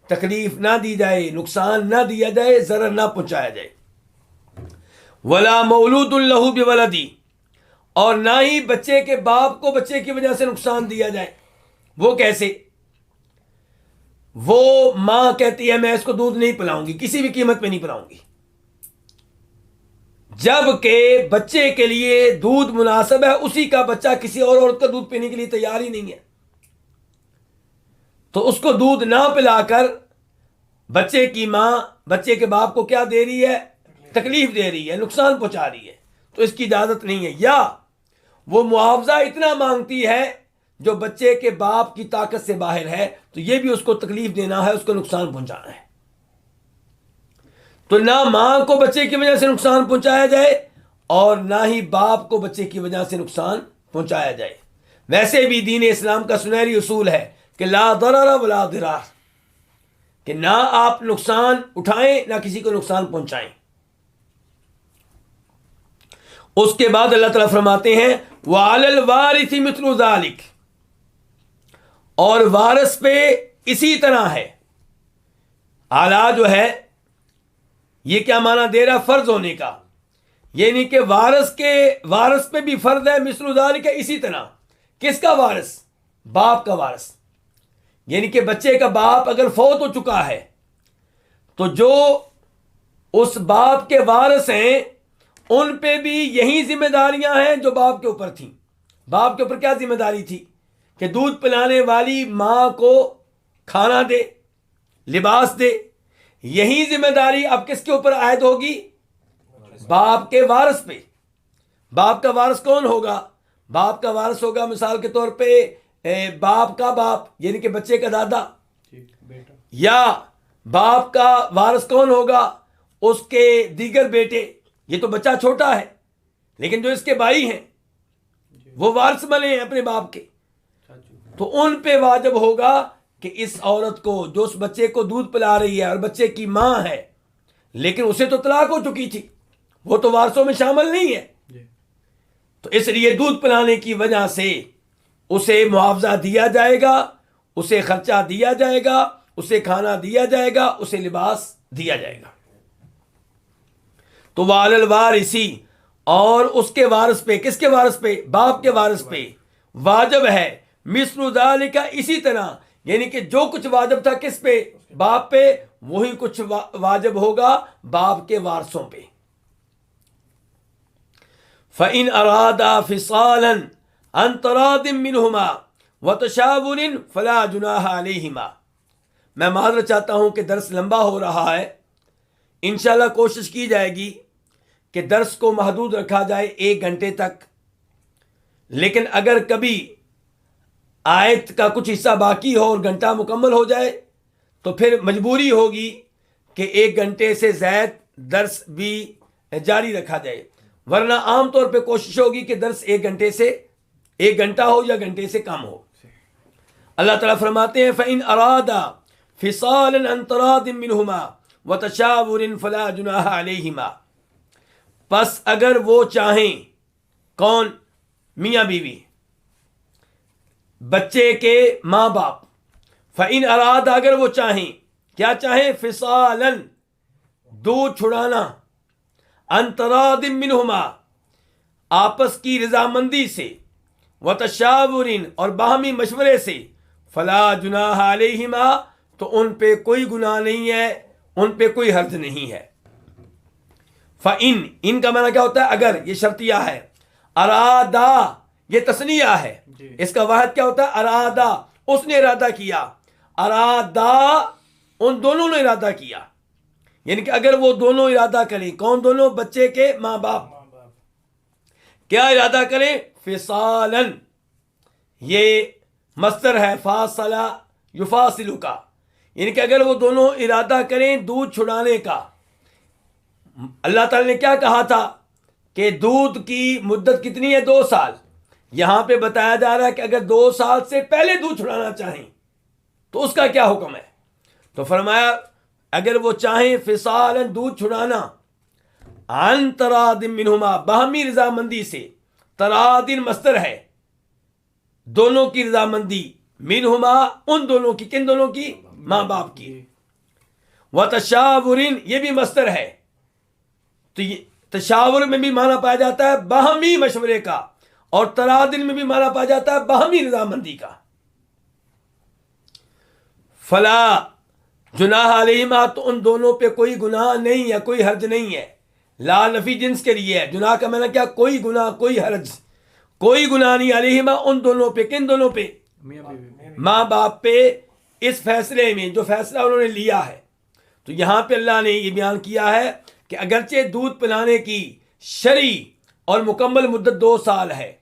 تکلیف نہ دی جائے، نقصان نہ دیا جائے، ضرر نہ پہنچایا جائے. ولا مولود لہ بولدی، اور نہ ہی بچے کے باپ کو بچے کی وجہ سے نقصان دیا جائے. وہ کیسے؟ وہ ماں کہتی ہے میں اس کو دودھ نہیں پلاؤں گی، کسی بھی قیمت پہ نہیں پلاؤں گی، جب کہ بچے کے لیے دودھ مناسب ہے، اسی کا بچہ کسی اور عورت کا دودھ پینے کے لیے تیار ہی نہیں ہے. تو اس کو دودھ نہ پلا کر بچے کی ماں بچے کے باپ کو کیا دے رہی ہے؟ تکلیف دے رہی ہے، نقصان پہنچا رہی ہے. تو اس کی اجازت نہیں ہے. یا وہ معاوضہ اتنا مانگتی ہے جو بچے کے باپ کی طاقت سے باہر ہے، تو یہ بھی اس کو تکلیف دینا ہے، اس کو نقصان پہنچانا ہے. تو نہ ماں کو بچے کی وجہ سے نقصان پہنچایا جائے اور نہ ہی باپ کو بچے کی وجہ سے نقصان پہنچایا جائے. ویسے بھی دین اسلام کا سنہری اصول ہے کہ لا ضرر ولا ضرار، کہ نہ آپ نقصان اٹھائیں نہ کسی کو نقصان پہنچائیں. اس کے بعد اللہ تعالیٰ فرماتے ہیں وَعَلَى الْوَارِثِ مِثْلُ ذَلِكَ، اور وارث پہ اسی طرح ہے. اعلیٰ جو ہے یہ کیا معنی دے رہا؟ فرض ہونے کا، یعنی کہ وارث پہ بھی فرض ہے. مثل ذالک، اسی طرح. کس کا وارث؟ باپ کا وارث. یعنی کہ بچے کا باپ اگر فوت ہو چکا ہے تو جو اس باپ کے وارث ہیں ان پہ بھی یہی ذمہ داریاں ہیں جو باپ کے اوپر تھیں. باپ کے اوپر کیا ذمہ داری تھی؟ کہ دودھ پلانے والی ماں کو کھانا دے، لباس دے. یہی ذمہ داری اب کس کے اوپر عائد ہوگی؟ باپ کے وارث پہ. باپ کا وارث کون ہوگا؟ باپ کا وارث ہوگا مثال کے طور پہ باپ کا باپ، یعنی کہ بچے کا دادا. بیٹا. یا باپ کا وارث کون ہوگا؟ اس کے دیگر بیٹے. یہ تو بچہ چھوٹا ہے لیکن جو اس کے بھائی ہیں وہ وارث بنے ہیں اپنے باپ کے. تو ان پہ واجب ہوگا کہ اس عورت کو جو اس بچے کو دودھ پلا رہی ہے اور بچے کی ماں ہے لیکن اسے تو طلاق ہو چکی تھی، وہ تو وارثوں میں شامل نہیں ہے. تو اس لیے دودھ پلانے کی وجہ سے اسے معاوضہ دیا جائے گا، اسے خرچہ دیا جائے گا، اسے کھانا دیا جائے گا، اسے لباس دیا جائے گا. تو وعلی الوارث، اور اس کے وارث پہ، کس کے وارث پہ؟ باپ کے وارث پہ واجب ہے مثل ذالک، اسی طرح یعنی کہ جو کچھ واجب تھا کس پہ؟ باپ پہ، وہی کچھ واجب ہوگا باپ کے وارثوں پہ. فَإِنْ أَرَادَا فِصَالًا عَنْ تَرَاضٍ مِّنْهُمَا وَتَشَاوُرٍ فَلَا جُنَاحَ عَلَيْهِمَا. میں معذرت چاہتا ہوں کہ درس لمبا ہو رہا ہے. انشاءاللہ کوشش کی جائے گی کہ درس کو محدود رکھا جائے 1 گھنٹے تک. لیکن اگر کبھی آیت کا کچھ حصہ باقی ہو اور گھنٹہ مکمل ہو جائے تو پھر مجبوری ہوگی کہ 1 گھنٹے سے زائد درس بھی جاری رکھا جائے، ورنہ عام طور پہ کوشش ہوگی کہ درس 1 گھنٹے سے 1 گھنٹہ ہو یا گھنٹے سے کم ہو. اللہ تعالیٰ فرماتے ہیں فَإِنْ أَرَادَا فِصَالًا عَنْ تَرَاضٍ مِّنْهُمَا وَتَشَاوُرٍ فَلَا جُنَاحَ عَلَيْهِمَا. پس اگر وہ چاہیں، کون؟ میاں بیوی، بچے کے ماں باپ. فَإِنْ أَرَادَا اگر وہ چاہیں، کیا چاہیں؟ فِصَالًا دودھ چھڑانا، عَنْ تَرَاضٍ مِّنْهُمَا آپس کی رضامندی سے، وَتَشَاوُرٍ اور باہمی مشورے سے، فَلَا جُنَاحَ عَلَيْهِمَا تو ان پہ کوئی گناہ نہیں ہے، ان پہ کوئی حرج نہیں ہے. فَإِنْ ان کا معنی کیا ہوتا ہے؟ اگر، یہ شرطیہ ہے. ارادہ یہ تثنیہ ہے، اس کا واحد کیا ہوتا ہے؟ ارادہ، اس نے ارادہ کیا. ارادہ ان دونوں نے ارادہ کیا، یعنی کہ اگر وہ دونوں ارادہ کریں. کون دونوں؟ بچے کے ماں باپ. کیا ارادہ کریں؟ فصالاً، یہ مصدر ہے فاصلہ یفاصل کا، یعنی کہ اگر وہ دونوں ارادہ کریں دودھ چھڑانے کا. اللہ تعالی نے کیا کہا تھا کہ دودھ کی مدت کتنی ہے؟ 2 سال. یہاں پہ بتایا جا رہا ہے کہ اگر 2 سال سے پہلے دودھ چھڑانا چاہیں تو اس کا کیا حکم ہے؟ تو فرمایا اگر وہ چاہیں فصالاً دودھ چھڑانا، عن تراضٍ منہما باہمی رضامندی سے. تراضٍ مصدر ہے، دونوں کی رضامندی، منہما ان دونوں کی. کن دونوں کی؟ ماں باپ کی. وتشاورٍ یہ بھی مصدر ہے، تو یہ تشاور میں بھی معنی پایا جاتا ہے باہمی مشورے کا، اور تراضٍ میں بھی معنی پایا جاتا ہے باہمی رضامندی کا. فلا جناح علیہما تو ان دونوں پہ کوئی گناہ نہیں ہے، کوئی حرج نہیں ہے. لا نفی جنس کے لیے ہے. جناح کا معنی کیا؟ کوئی گناہ، کوئی حرج، کوئی گناہ نہیں علیہما ان دونوں پہ. کن دونوں پہ؟ ماں باپ پہ. اس فیصلے میں جو فیصلہ انہوں نے لیا ہے، تو یہاں پہ اللہ نے یہ بیان کیا ہے کہ اگرچہ دودھ پلانے کی شرعی اور مکمل مدت 2 سال ہے،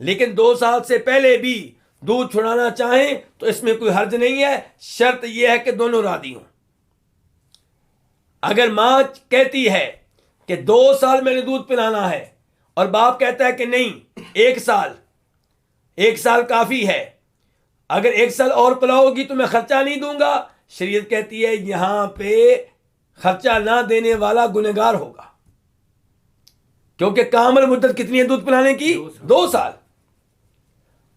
لیکن 2 سال سے پہلے بھی دودھ چھڑانا چاہیں تو اس میں کوئی حرج نہیں ہے. شرط یہ ہے کہ دونوں راضی ہوں. اگر ماں کہتی ہے کہ 2 سال میں نے دودھ پلانا ہے اور باپ کہتا ہے کہ نہیں 1 سال، 1 سال کافی ہے، اگر 1 سال اور پلاؤ گی تو میں خرچہ نہیں دوں گا، شریعت کہتی ہے یہاں پہ خرچہ نہ دینے والا گنہگار ہوگا، کیونکہ کامل مدت کتنی ہے دودھ پلانے کی؟ 2 سال.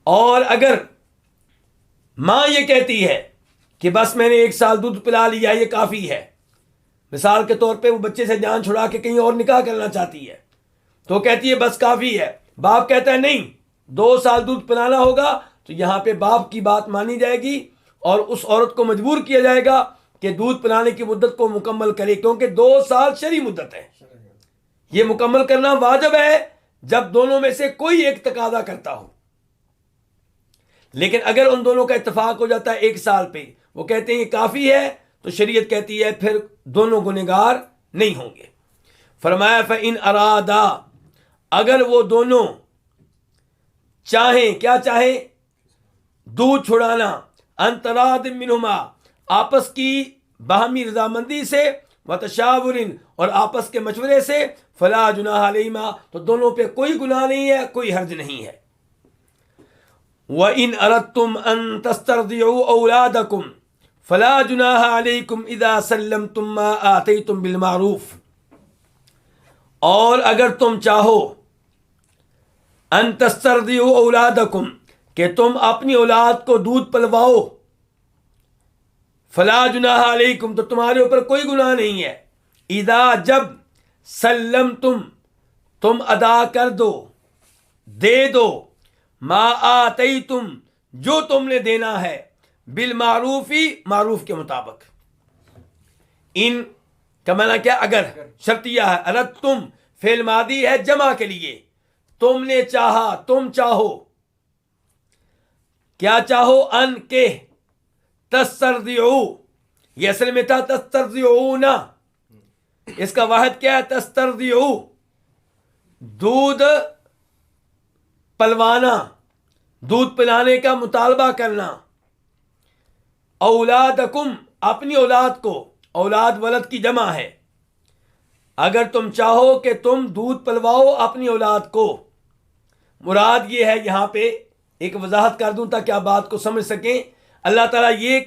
اور اگر ماں یہ کہتی ہے کہ بس میں نے 1 سال دودھ پلا لیا یہ کافی ہے، مثال کے طور پہ وہ بچے سے جان چھڑا کے کہیں اور نکاح کرنا چاہتی ہے تو کہتی ہے بس کافی ہے، باپ کہتا ہے نہیں 2 سال دودھ پلانا ہوگا، تو یہاں پہ باپ کی بات مانی جائے گی اور اس عورت کو مجبور کیا جائے گا کہ دودھ پلانے کی مدت کو مکمل کرے، کیونکہ 2 سال شرعی مدت ہے. یہ مکمل کرنا واجب ہے جب دونوں میں سے کوئی ایک تقاضا کرتا ہو. لیکن اگر ان دونوں کا اتفاق ہو جاتا ہے 1 سال پہ، وہ کہتے ہیں یہ کافی ہے، تو شریعت کہتی ہے پھر دونوں گنہگار نہیں ہوں گے. فرمایا فَإِنْ أَرَادَا اگر وہ دونوں چاہیں، کیا چاہیں؟ دودھ چھڑانا، عن تراضٍ منہما آپس کی باہمی رضامندی سے، وتشاورٍ اور آپس کے مشورے سے، فلا جناح علیہما تو دونوں پہ کوئی گناہ نہیں ہے، کوئی حرج نہیں ہے. وَإِنْ أَرَدْتُمْ أَن تَسْتَرْضِعُوا أَوْلَادَكُمْ فَلَا جُنَاحَ عَلَيْكُمْ إِذَا سَلَّمْتُمْ مَا آتَيْتُمْ بِالْمَعْرُوفِ اور اگر تم چاہو ان تسترضعوا اولادکم کہ تم اپنی اولاد کو دودھ پلواؤ، فلا جناح علیکم تو تمہارے اوپر کوئی گناہ نہیں ہے. اذا جب سلمتم تم ادا کر دو، دے دو، ما آتیتم جو تم نے دینا ہے، بالمعروفی معروف کے مطابق. ان کا معنی کیا؟ اگر شرطیہ ہے. اردتم فعل ماضی ہے جمع کے لیے. تم نے چاہا، تم چاہو. کیا چاہو؟ ان کے تسترضعوا، یہ اصل میں تھا تسترضعون. اس کا واحد کیا ہے؟ تسترضعوا، دودھ پلوانا، دودھ پلانے کا مطالبہ کرنا. اولادکم، اپنی اولاد کو. اولاد ولد کی جمع ہے. اگر تم چاہو کہ تم دودھ پلواؤ اپنی اولاد کو. مراد یہ ہے، یہاں پہ ایک وضاحت کر دوں تاکہ آپ بات کو سمجھ سکیں. اللہ تعالیٰ یہ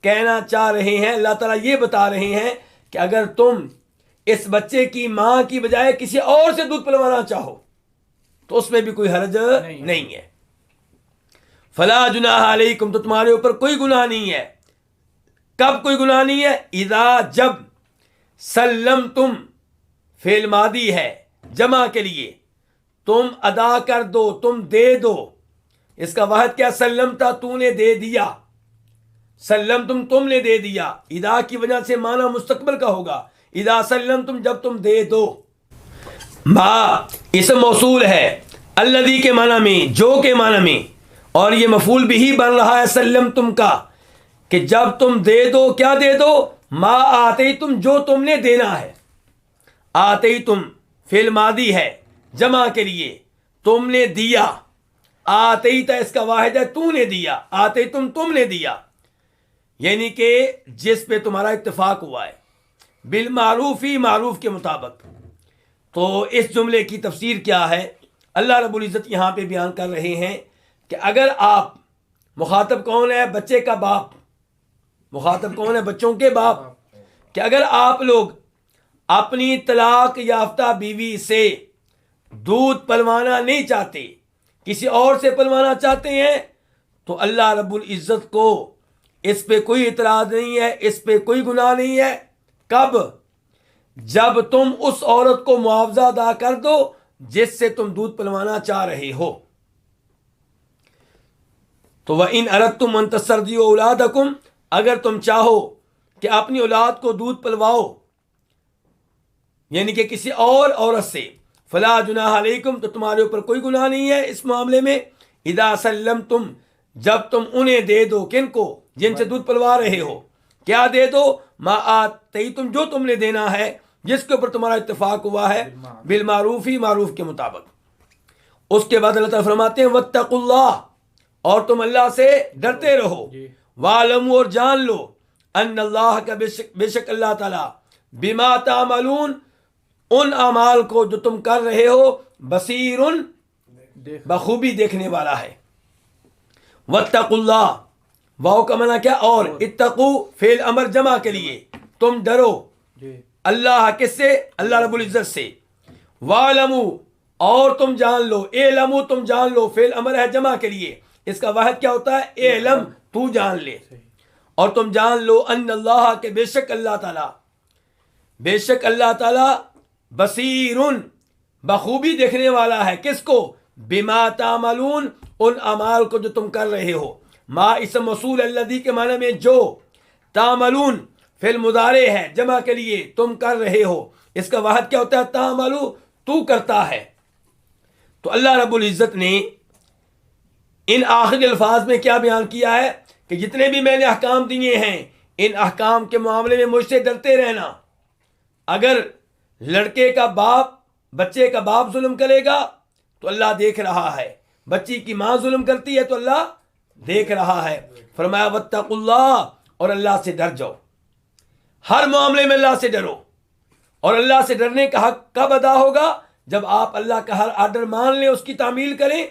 کہنا چاہ رہے ہیں، اللہ تعالیٰ یہ بتا رہے ہیں کہ اگر تم اس بچے کی ماں کی بجائے کسی اور سے دودھ پلوانا چاہو تو اس میں بھی کوئی حرج نہیں ہے. فلا جناح علیکم، تو تمہارے اوپر کوئی گناہ نہیں ہے. کب کوئی گناہ نہیں ہے؟ اذا، جب. سلمتم فعل ماضی ہے جمع کے لیے. تم ادا کر دو، تم دے دو. اس کا واحد کیا؟ سلمتا، تو نے دے دیا. سلمتم، تم نے دے دیا. اذا کی وجہ سے معنی مستقبل کا ہوگا. اذا سلمتم، جب تم دے دو. ما اسم موصول ہے الذی کے معنی میں، جو کے معنی میں، اور یہ مفعول بھی بن رہا ہے سلمتم کا، کہ جب تم دے دو. کیا دے دو؟ ما آتیتم، جو تم نے دینا ہے. آتیتم فعل ماضی ہے جمع کے لیے. تم نے دیا. آتیتا اس کا واحد ہے تو نے دیا. آتیتم، تم نے دیا، یعنی کہ جس پہ تمہارا اتفاق ہوا ہے. بالمعروفی، معروف کے مطابق. تو اس جملے کی تفسیر کیا ہے؟ اللہ رب العزت یہاں پہ بیان کر رہے ہیں کہ اگر آپ، مخاطب کون ہے؟ بچے کا باپ. مخاطب کون ہے؟ بچوں کے باپ. کہ اگر آپ لوگ اپنی طلاق یافتہ بیوی سے دودھ پلوانا نہیں چاہتے، کسی اور سے پلوانا چاہتے ہیں، تو اللہ رب العزت کو اس پہ کوئی اعتراض نہیں ہے، اس پہ کوئی گناہ نہیں ہے. کب؟ جب تم اس عورت کو معاوضہ ادا کر دو جس سے تم دودھ پلوانا چاہ رہے ہو. تو وَإِنْ أَرَدْتُمْ أَن تَسْتَرْضِعُوا أَوْلَادَكُمْ، اگر تم چاہو کہ اپنی اولاد کو دودھ پلواؤ، یعنی کہ کسی اور عورت سے، فلا جناح علیکم، تو تمہارے اوپر کوئی گناہ نہیں ہے اس معاملے میں. اذا سلمتم، جب تم انہیں دے دو. کن کو؟ جن سے دودھ پلوا رہے ہو. کیا دے دو؟ ما آتیتم، جو تم نے دینا ہے، جس کے اوپر تمہارا اتفاق ہوا ہے. بالمعروفی، معروف کے مطابق. اس کے بعد اللہ تعالیٰ فرماتے ہیں واتقوا اللہ، اور تم اللہ سے ڈرتے رہو. وَاعْلَمُوا، اور جان لو، ان اللہ کا بے شک اللہ تعالیٰ، بما تعملون، ان اعمال کو جو تم کر رہے ہو، بصیر، بخوبی دیکھنے والا ہے. واتقوا اللہ، واو کا معنی کیا؟ اور. اتقو فعل امر جمع کے لیے. تم ڈرو. اللہ کس سے؟ اللہ رب العزت سے. وَاعْلَمُوا، اور تم جان لو. اعلموا، تم جان لو، فعل امر ہے جمع کے لیے. اس کا واحد کیا ہوتا ہے؟ اعلم، تو جان لے. اور تم جان لو ان اللہ، کہ بے شک اللہ تعالیٰ، بے شک اللہ تعالیٰ، بصیر، بخوبی دیکھنے والا ہے. کس کو؟ بما تعملون، ان اعمال کو جو تم کر رہے ہو. ما اسم موصول الذی کے معنی میں جو. تعملون فعل مضارع ہے جمع کے لیے، تم کر رہے ہو. اس کا واحد کیا ہوتا ہے؟ تعملو، تو کرتا ہے. تو اللہ رب العزت نے ان آخری الفاظ میں کیا بیان کیا ہے کہ جتنے بھی میں نے احکام دیے ہیں، ان احکام کے معاملے میں مجھ سے ڈرتے رہنا. اگر لڑکے کا باپ بچے کا باپ ظلم کرے گا تو اللہ دیکھ رہا ہے. بچی کی ماں ظلم کرتی ہے تو اللہ دیکھ رہا ہے. فرمایا واتقوا اللہ، اور اللہ سے ڈر جاؤ. ہر معاملے میں اللہ سے ڈرو. اور اللہ سے ڈرنے کا حق کب ادا ہوگا؟ جب آپ اللہ کا ہر آرڈر مان لیں، اس کی تعمیل کریں،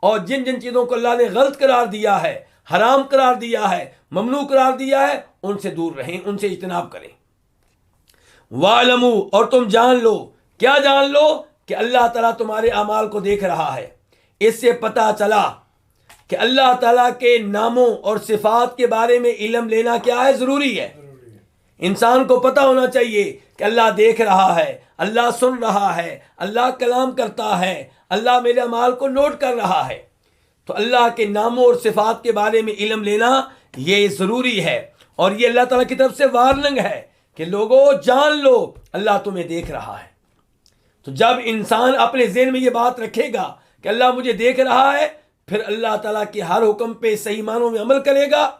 اور جن جن چیزوں کو اللہ نے غلط قرار دیا ہے، حرام قرار دیا ہے، ممنوع قرار دیا ہے، ان سے دور رہیں، ان سے اجتناب کریں. وَاعْلَمُوا، اور تم جان لو. کیا جان لو؟ کہ اللہ تعالیٰ تمہارے اعمال کو دیکھ رہا ہے. اس سے پتہ چلا کہ اللہ تعالیٰ کے ناموں اور صفات کے بارے میں علم لینا کیا ہے؟ ضروری ہے. انسان کو پتہ ہونا چاہیے کہ اللہ دیکھ رہا ہے، اللہ سن رہا ہے، اللہ کلام کرتا ہے، اللہ میرے اعمال کو نوٹ کر رہا ہے. تو اللہ کے ناموں اور صفات کے بارے میں علم لینا یہ ضروری ہے، اور یہ اللہ تعالیٰ کی طرف سے وارننگ ہے کہ لوگوں جان لو اللہ تمہیں دیکھ رہا ہے۔ تو جب انسان اپنے ذہن میں یہ بات رکھے گا کہ اللہ مجھے دیکھ رہا ہے، پھر اللہ تعالیٰ کے ہر حکم پہ صحیح معنوں میں عمل کرے گا،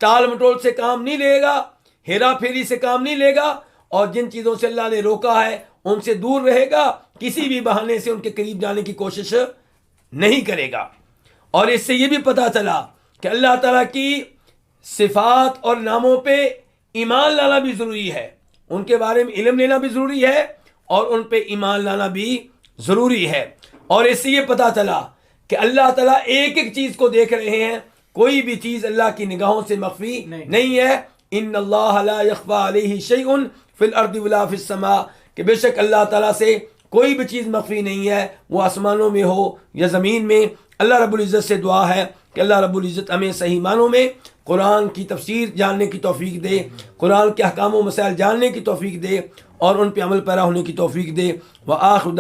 ٹال مٹول سے کام نہیں لے گا، ہیرا پھیری سے کام نہیں لے گا، اور جن چیزوں سے اللہ نے روکا ہے ان سے دور رہے گا، کسی بھی بہانے سے ان کے قریب جانے کی کوشش نہیں کرے گا۔ اور اس سے یہ بھی پتہ چلا کہ اللہ تعالیٰ کی صفات اور ناموں پہ ایمان لانا بھی ضروری ہے، ان کے بارے میں علم لینا بھی ضروری ہے، اور ان پہ ایمان لانا بھی ضروری ہے۔ اور اس سے یہ پتہ چلا کہ اللہ تعالیٰ ایک ایک چیز کو دیکھ رہے ہیں، کوئی بھی چیز اللہ کی نگاہوں سے مخفی نہیں ہے۔ ان اللہ لا یخفی علیہ شیء فی الارض ولا فی السماء، کہ بے شک اللہ تعالیٰ سے کوئی بھی چیز مخفی نہیں ہے، وہ آسمانوں میں ہو یا زمین میں۔ اللہ رب العزت سے دعا ہے کہ اللہ رب العزت ہمیں صحیح معنوں میں قرآن کی تفسیر جاننے کی توفیق دے، قرآن کے احکام و مسائل جاننے کی توفیق دے، اور ان پہ عمل پیرا ہونے کی توفیق دے۔ وآخر